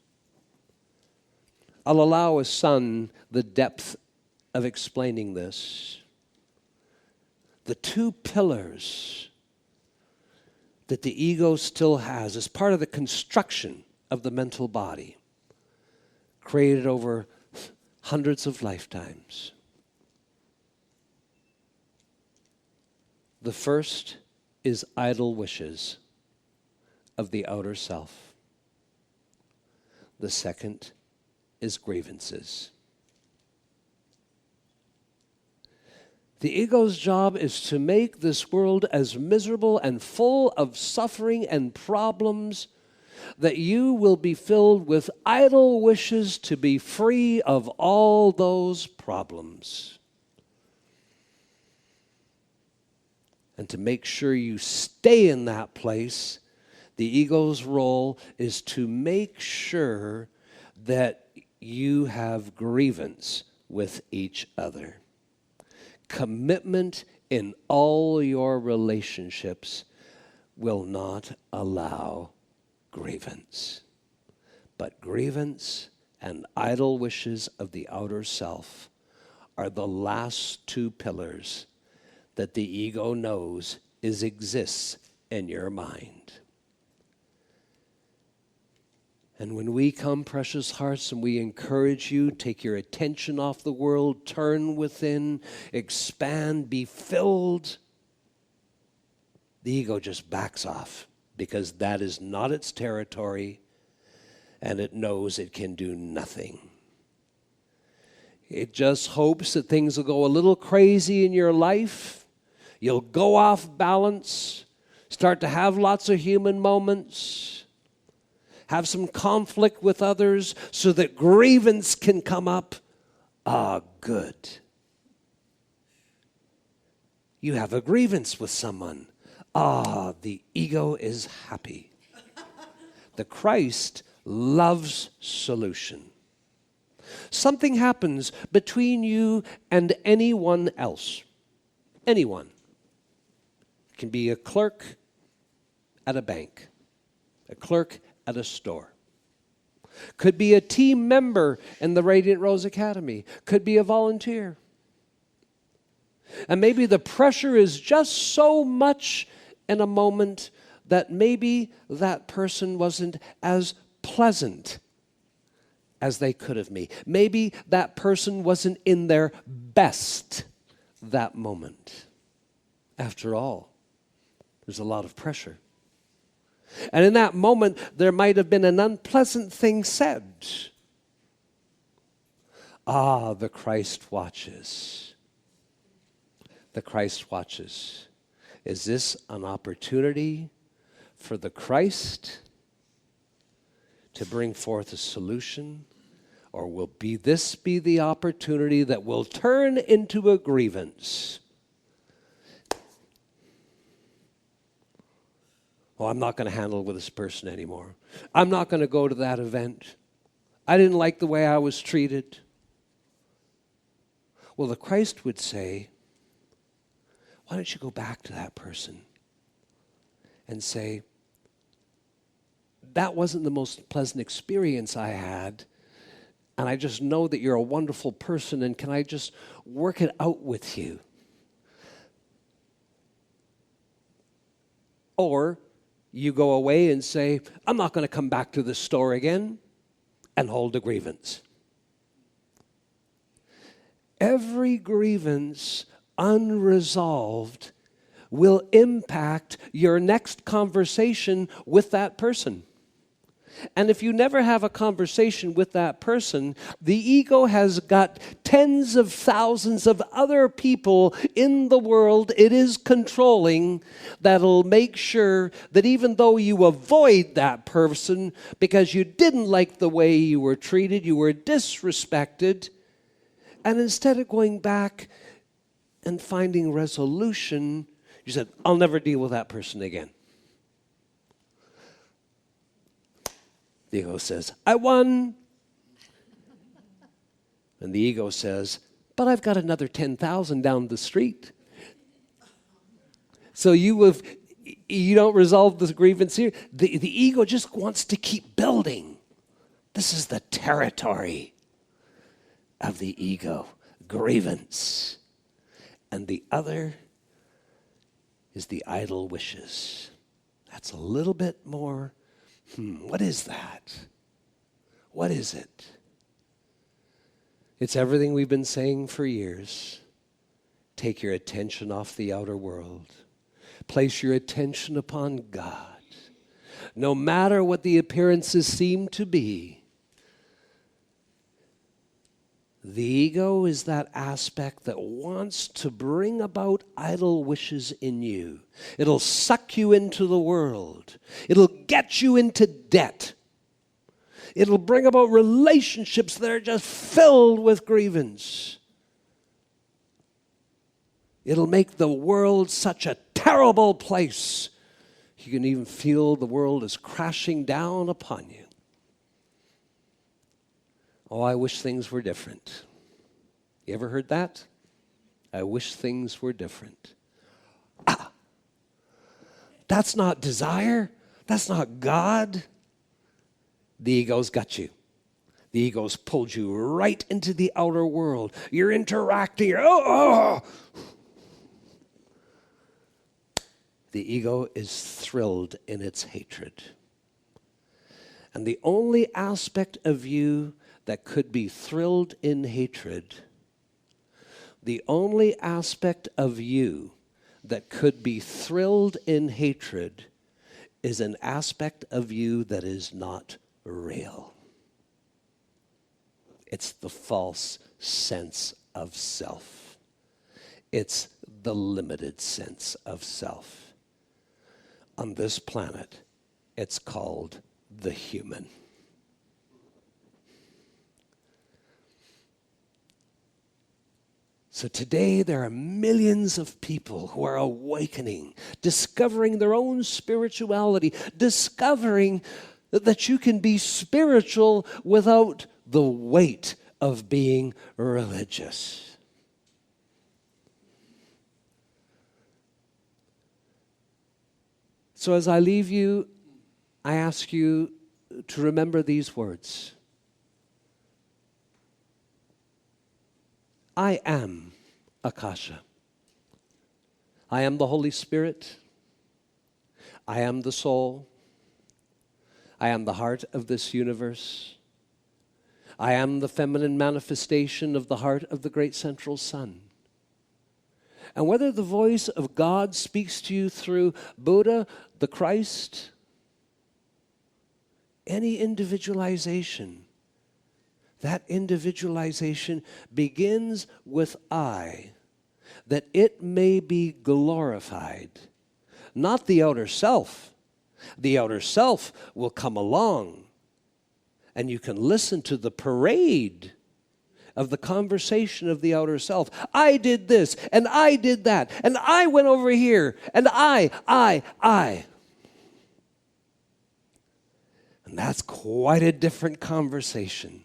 I'll allow a son the depth of explaining this. The two pillars that the ego still has as part of the construction of the mental body, created over hundreds of lifetimes. The first is idle wishes of the outer self. The second is grievances. The ego's job is to make this world as miserable and full of suffering and problems that you will be filled with idle wishes to be free of all those problems. And to make sure you stay in that place, the ego's role is to make sure that you have grievance with each other. Commitment in all your relationships will not allow grievance. But grievance and idle wishes of the outer self are the last two pillars that the ego knows exists in your mind. And when we come, precious hearts, and we encourage you, take your attention off the world, turn within, expand, be filled, the ego just backs off because that is not its territory and it knows it can do nothing. It just hopes that things will go a little crazy in your life. You'll go off balance. start to have lots of human moments, have some conflict with others so that grievance can come up. Ah, good. You have a grievance with someone. Ah, the ego is happy. The Christ loves solution. Something happens between you and anyone else. Anyone. It can be a clerk at a bank, a clerk at a store. Could be a team member in the Radiant Rose Academy. Could be a volunteer. And maybe the pressure is just so much in a moment that maybe that person wasn't as pleasant as they could have been. Maybe that person wasn't in their best that moment. After all, there's a lot of pressure. And in that moment, there might have been an unpleasant thing said. Ah, the Christ watches. The Christ watches. Is this an opportunity for the Christ to bring forth a solution? Or will this be the opportunity that will turn into a grievance? Oh, I'm not going to handle with this person anymore. I'm not going to go to that event. I didn't like the way I was treated. Well, the Christ would say, why don't you go back to that person and say, that wasn't the most pleasant experience I had, and I just know that you're a wonderful person, and can I just work it out with you? Or you go away and say, I'm not going to come back to this store again, and hold a grievance. Every grievance unresolved will impact your next conversation with that person. And if you never have a conversation with that person, the ego has got tens of thousands of other people in the world it is controlling that'll make sure that even though you avoid that person because you didn't like the way you were treated, you were disrespected, and instead of going back and finding resolution, you said, I'll never deal with that person again. The ego says, I won. And the ego says, but I've got another 10,000 down the street. So you don't resolve this grievance here. The ego just wants to keep building. This is the territory of the ego, grievance. And the other is the idle wishes. That's a little bit more, what is that? What is it? It's everything we've been saying for years. Take your attention off the outer world. Place your attention upon God. No matter what the appearances seem to be, the ego is that aspect that wants to bring about idle wishes in you. It'll suck you into the world. It'll get you into debt. It'll bring about relationships that are just filled with grievance. It'll make the world such a terrible place. You can even feel the world is crashing down upon you. Oh, I wish things were different. You ever heard that? I wish things were different. That's not desire. That's not God. The ego's got you. The ego's pulled you right into the outer world. You're interacting. The ego is thrilled in its hatred. And the only aspect of you that could be thrilled in hatred, the only aspect of you that could be thrilled in hatred is an aspect of you that is not real. It's the false sense of self. It's the limited sense of self. on this planet. It's called the human. So today there are millions of people who are awakening, discovering their own spirituality, discovering that you can be spiritual without the weight of being religious. So as I leave you, I ask you to remember these words. I am Akasha. I am the Holy Spirit. I am the soul. I am the heart of this universe. I am the feminine manifestation of the heart of the great central sun. And whether the voice of God speaks to you through Buddha, the Christ, any individualization, that individualization begins with I, that it may be glorified, not the outer self. The outer self will come along, and you can listen to the parade of the conversation of the outer self. I did this, and I did that, and I went over here, and I. And that's quite a different conversation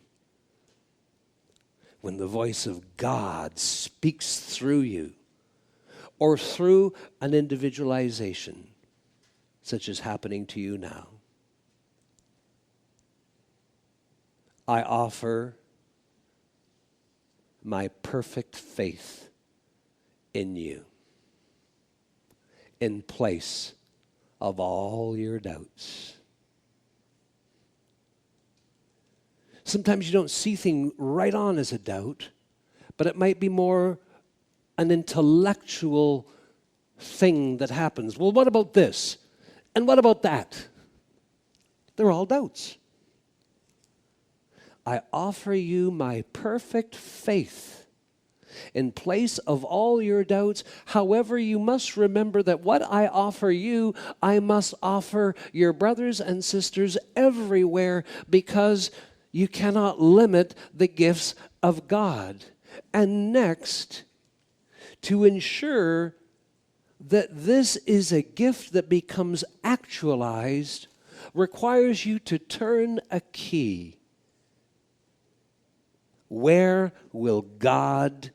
when the voice of God speaks through you or through an individualization such as happening to you now. I offer my perfect faith in you in place of all your doubts. Sometimes you don't see things right on as a doubt, but it might be more an intellectual thing that happens. Well, what about this? And what about that? They're all doubts. I offer you my perfect faith in place of all your doubts. However, you must remember that what I offer you, I must offer your brothers and sisters everywhere, because you cannot limit the gifts of God. And next, to ensure that this is a gift that becomes actualized, requires you to turn a key. Where will God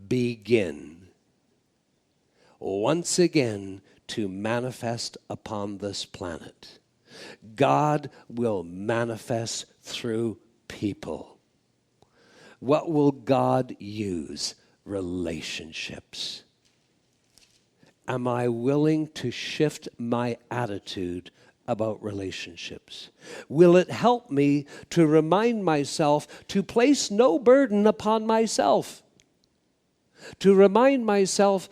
begin once again to manifest upon this planet? God will manifest through people. What will God use? Relationships. Am I willing to shift my attitude about relationships? Will it help me to remind myself to place no burden upon myself? To remind myself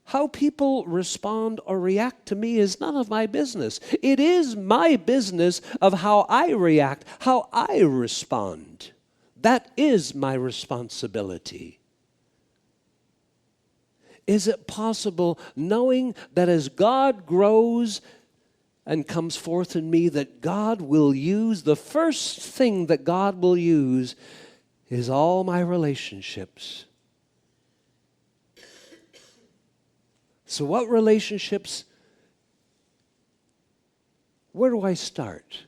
how people respond or react to me is none of my business. It is my business of how I react, how I respond. That is my responsibility. Is it possible, knowing that as God grows and comes forth in me, that God will use, the first thing that God will use is all my relationships. So what relationships, where do I start?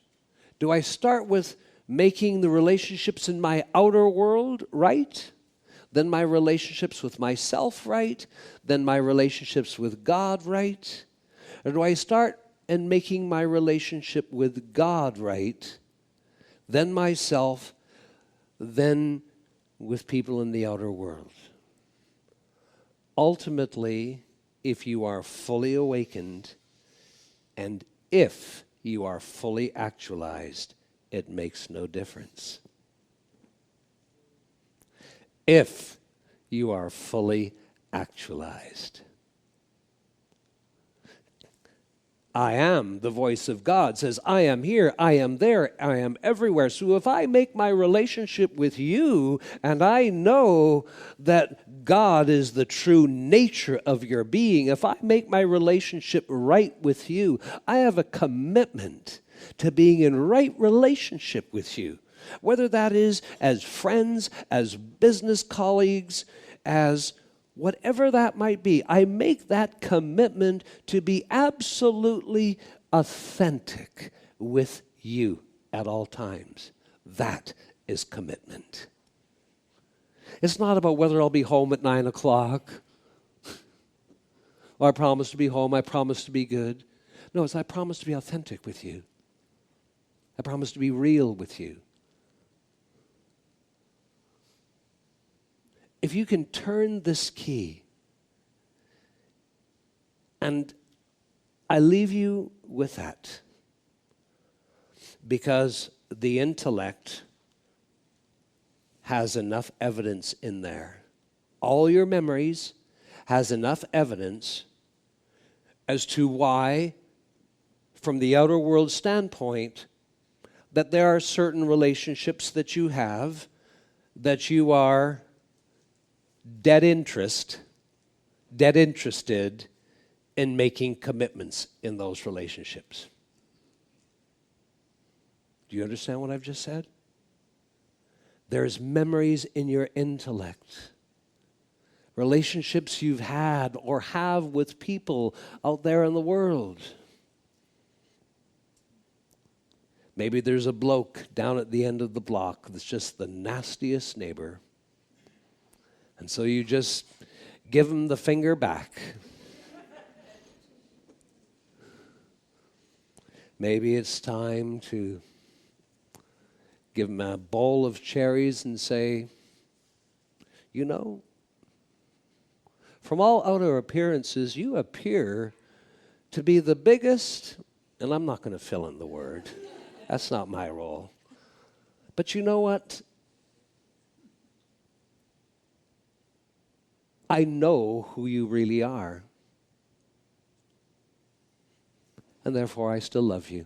Do I start with making the relationships in my outer world right? Then my relationships with myself right? Then my relationships with God right? Or do I start in making my relationship with God right, then myself, then with people in the outer world? Ultimately, if you are fully awakened and if you are fully actualized, it makes no difference. If you are fully actualized. I am, the voice of God says, I am here, I am there, I am everywhere. So if I make my relationship with you, and I know that God is the true nature of your being, if I make my relationship right with you, I have a commitment to being in right relationship with you. Whether that is as friends, as business colleagues, as whatever that might be, I make that commitment to be absolutely authentic with you at all times. That is commitment. It's not about whether I'll be home at 9 o'clock. Or I promise to be home, I promise to be good. No, it's I promise to be authentic with you. I promise to be real with you. If you can turn this key, and I leave you with that, because the intellect has enough evidence in there. All your memories has enough evidence as to why, from the outer world standpoint, that there are certain relationships that you have that you are dead interested in making commitments in those relationships. Do you understand what I've just said? There's memories in your intellect, relationships you've had or have with people out there in the world. Maybe there's a bloke down at the end of the block that's just the nastiest neighbor. And so you just give him the finger back. Maybe it's time to give him a bowl of cherries and say, you know, from all outer appearances, you appear to be the biggest, and I'm not going to fill in the word. That's not my role. But you know what? I know who you really are. And therefore, I still love you.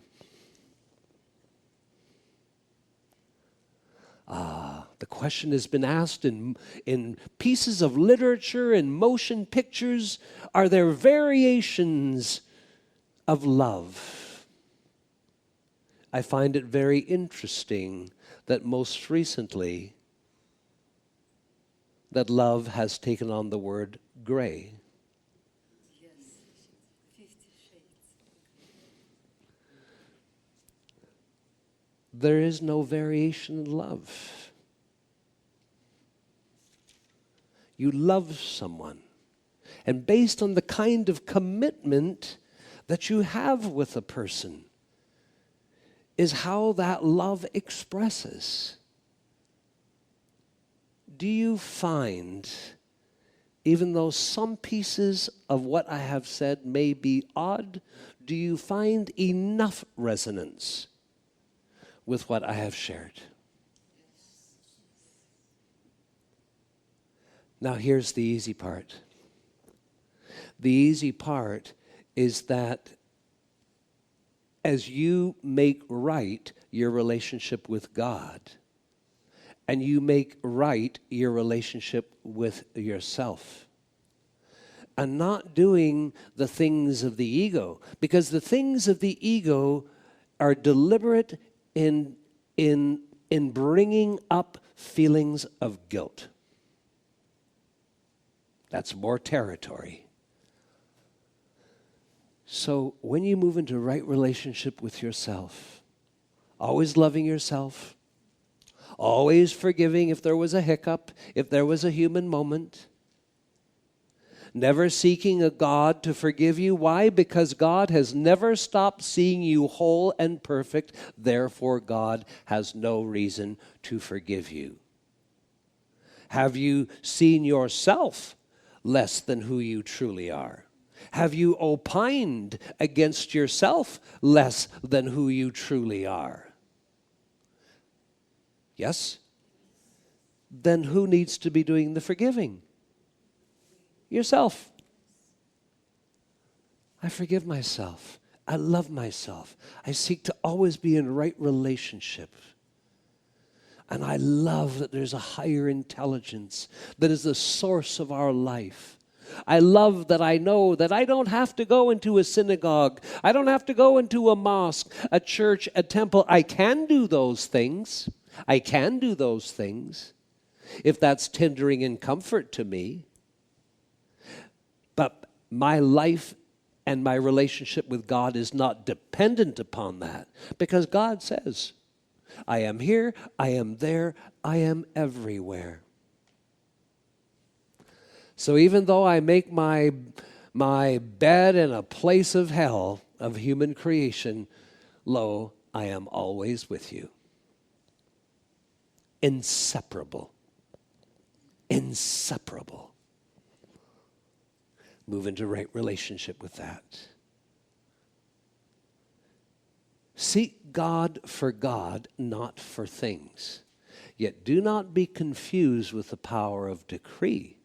The question has been asked in pieces of literature and motion pictures. Are there variations of love? I find it very interesting that most recently that love has taken on the word gray. Yes, 50 shades. There is no variation in love. You love someone, and based on the kind of commitment that you have with a person is how that love expresses. Do you find, even though some pieces of what I have said may be odd, do you find enough resonance with what I have shared? Now here's the easy part. The easy part is that as you make right your relationship with God, and you make right your relationship with yourself, and not doing the things of the ego, because the things of the ego are deliberate in bringing up feelings of guilt. That's more territory. So when you move into right relationship with yourself, always loving yourself, always forgiving if there was a hiccup, if there was a human moment, never seeking a God to forgive you. Why? Because God has never stopped seeing you whole and perfect. Therefore, God has no reason to forgive you. Have you seen yourself less than who you truly are? Have you opined against yourself less than who you truly are? Yes? Then who needs to be doing the forgiving? Yourself. I forgive myself. I love myself. I seek to always be in right relationship. And I love that there's a higher intelligence that is the source of our life. I love that I know that I don't have to go into a synagogue. I don't have to go into a mosque, a church, a temple. I can do those things. I can do those things if that's tendering and comfort to me. But my life and my relationship with God is not dependent upon that, because God says, I am here, I am there, I am everywhere. So even though I make my bed in a place of hell, of human creation, lo, I am always with you. Inseparable. Inseparable. Move into right relationship with that. Seek God for God, not for things. Yet do not be confused with the power of decree.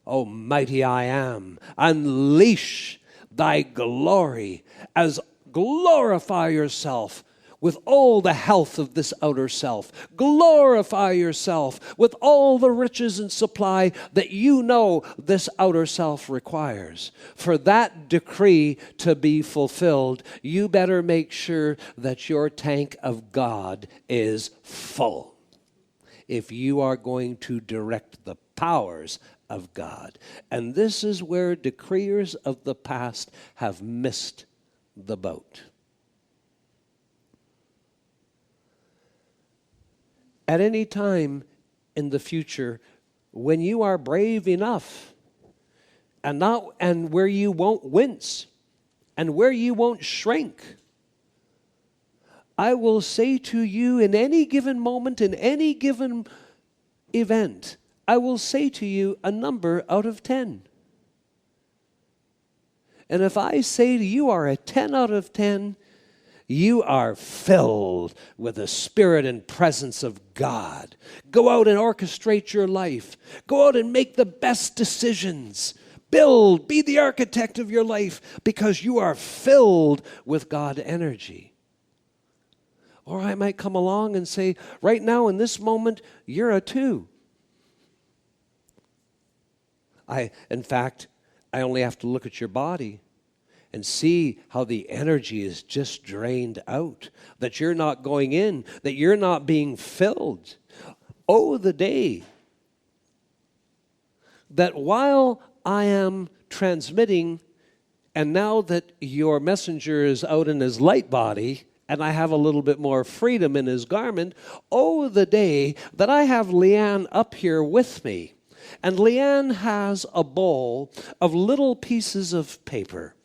O mighty I am, unleash thy glory as glorify yourself with all the health of this outer self. Glorify yourself with all the riches and supply that you know this outer self requires. For that decree to be fulfilled, you better make sure that your tank of God is full, if you are going to direct the powers of God. And this is where decreers of the past have missed the boat. At any time in the future, when you are brave enough, and where you won't wince, and where you won't shrink, I will say to you in any given moment, in any given event, I will say to you a number out of 10. And if I say to you are a 10 out of 10, you are filled with the Spirit and presence of God. Go out and orchestrate your life. Go out and make the best decisions. Build, be the architect of your life, because you are filled with God energy. Or I might come along and say, right now in this moment, you're a 2. In fact, I only have to look at your body and see how the energy is just drained out, that you're not going in, that you're not being filled. Oh, the day that while I am transmitting, and now that your messenger is out in his light body, and I have a little bit more freedom in his garment, oh, the day that I have Leanne up here with me, and Leanne has a bowl of little pieces of paper,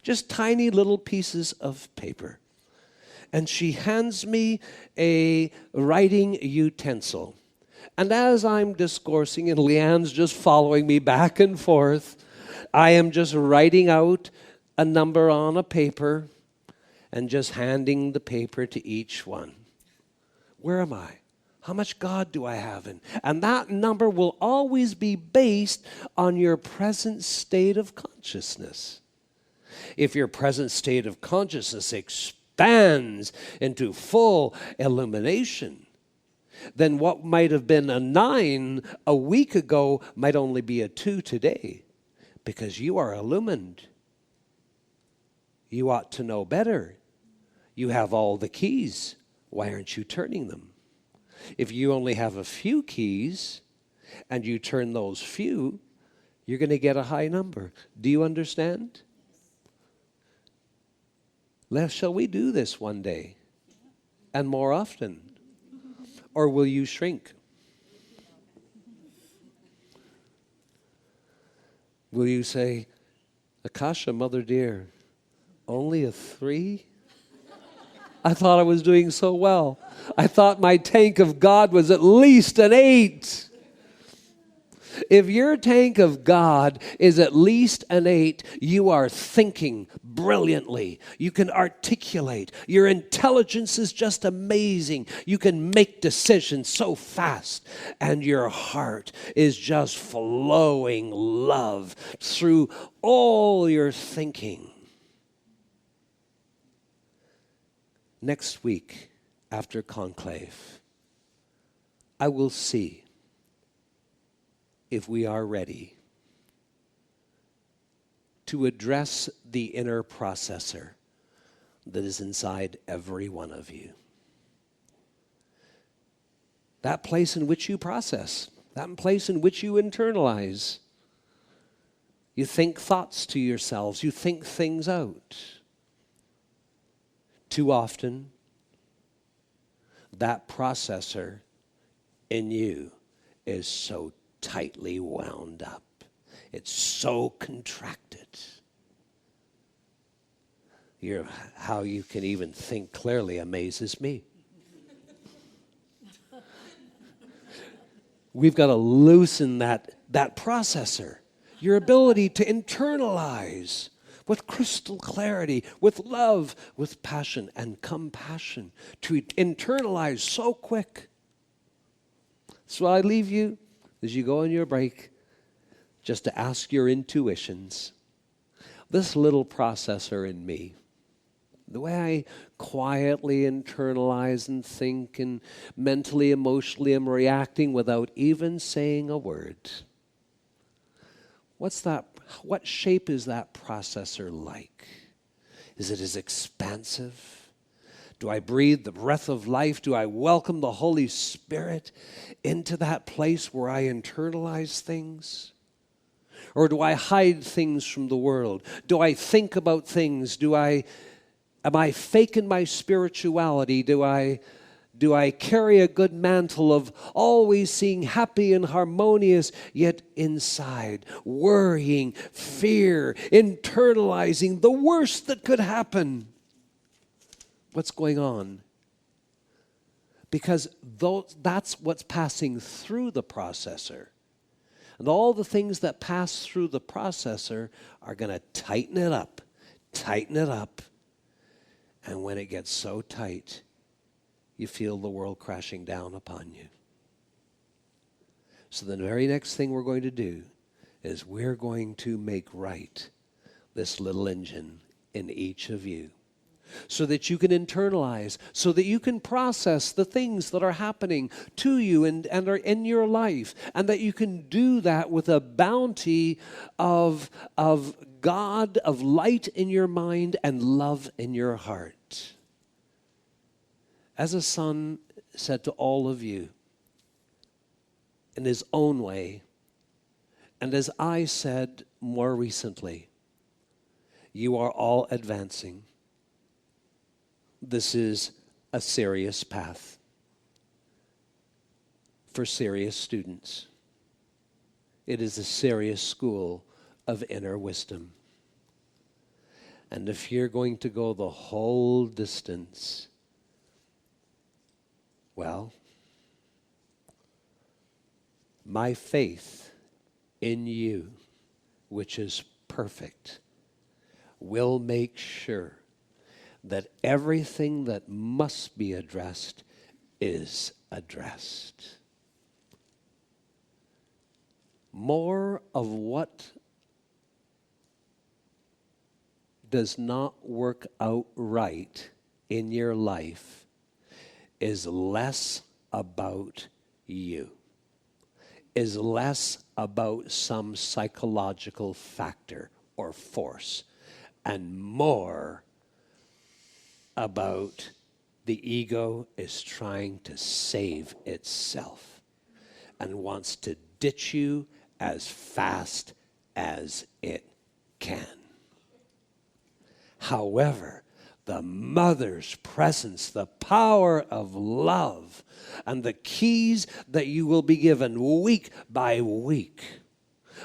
just tiny little pieces of paper. And she hands me a writing utensil. And as I'm discoursing, and Leanne's just following me back and forth, I am just writing out a number on a paper and just handing the paper to each one. Where am I? How much God do I have in? And that number will always be based on your present state of consciousness. If your present state of consciousness expands into full illumination, then what might have been a 9 a week ago might only be a 2 today, because you are illumined. You ought to know better. You have all the keys. Why aren't you turning them? If you only have a few keys and you turn those few, you're going to get a high number. Do you understand? Shall we do this one day and more often? Or will you shrink? Will you say, Akasha, Mother dear, only a 3? I thought I was doing so well. I thought my tank of God was at least an 8. If your tank of God is at least an 8, you are thinking brilliantly. You can articulate. Your intelligence is just amazing. You can make decisions so fast. And your heart is just flowing love through all your thinking. next week after conclave, I will see if we are ready to address the inner processor that is inside every one of you. That place in which you process, that place in which you internalize. You think thoughts to yourselves, you think things out. Too often, that processor in you is so tightly wound up. It's so contracted. How you can even think clearly amazes me. We've got to loosen that processor. Your ability to internalize with crystal clarity, with love, with passion and compassion. To internalize so quick. So I leave you, as you go on your break, just to ask your intuitions. This little processor in me, the way I quietly internalize and think and mentally, emotionally am reacting without even saying a word. What shape is that processor like? Is it as expansive? Do I breathe the breath of life? Do I welcome the Holy Spirit into that place where I internalize things? Or do I hide things from the world? Do I think about things? Am I faking my spirituality? Do I carry a good mantle of always seeing happy and harmonious, yet inside worrying, fear, internalizing the worst that could happen? What's going on? Because that's what's passing through the processor. And all the things that pass through the processor are going to tighten it up. And when it gets so tight, you feel the world crashing down upon you. So the very next thing we're going to do is we're going to make right this little engine in each of you, so that you can internalize, so that you can process the things that are happening to you and are in your life, and that you can do that with a bounty of God, of light in your mind and love in your heart. As a son said to all of you in his own way, and as I said more recently, you are all advancing. This is a serious path for serious students. It is a serious school of inner wisdom. And if you're going to go the whole distance, well, my faith in you, which is perfect, will make sure that everything that must be addressed is addressed. More of what does not work out right in your life is less about you, is less about some psychological factor or force, and more about the ego is trying to save itself and wants to ditch you as fast as it can. However, the mother's presence, the power of love, and the keys that you will be given week by week,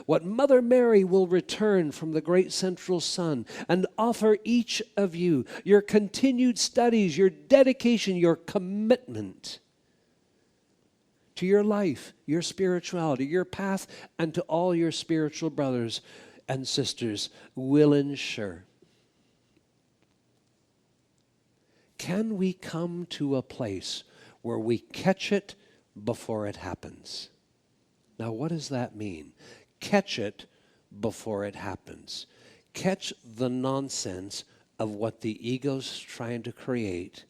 what Mother Mary will return from the great central sun and offer each of you, your continued studies, your dedication, your commitment to your life, your spirituality, your path, and to all your spiritual brothers and sisters will ensure. Can we come to a place where we catch it before it happens? Now, what does that mean? Catch it before it happens. Catch the nonsense of what the ego's trying to create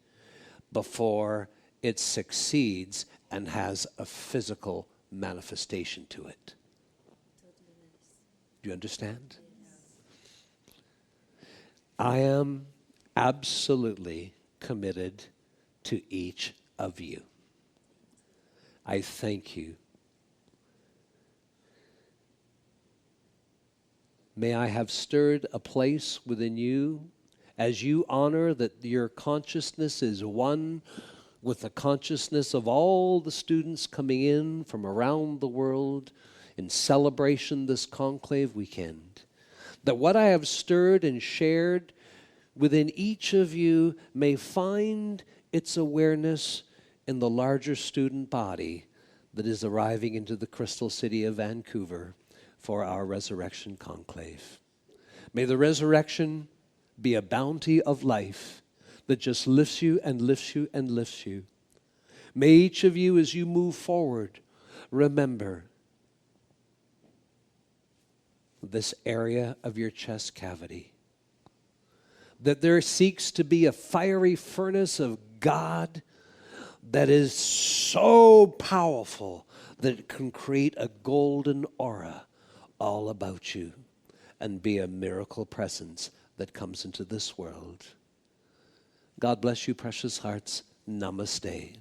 before it succeeds and has a physical manifestation to it. Do you understand? I am absolutely committed to each of you. I thank you. May I have stirred a place within you as you honor that your consciousness is one with the consciousness of all the students coming in from around the world in celebration this conclave weekend. That what I have stirred and shared within each of you may find its awareness in the larger student body that is arriving into the Crystal City of Vancouver for our Resurrection Conclave. May the resurrection be a bounty of life that just lifts you and lifts you and lifts you. May each of you, as you move forward, remember this area of your chest cavity, that there seeks to be a fiery furnace of God that is so powerful that it can create a golden aura all about you and be a miracle presence that comes into this world. God bless you, precious hearts. Namaste.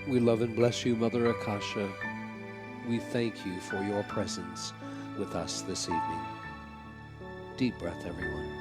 We love and bless you, Mother Akasha. We thank you for your presence with us this evening. Deep breath, everyone.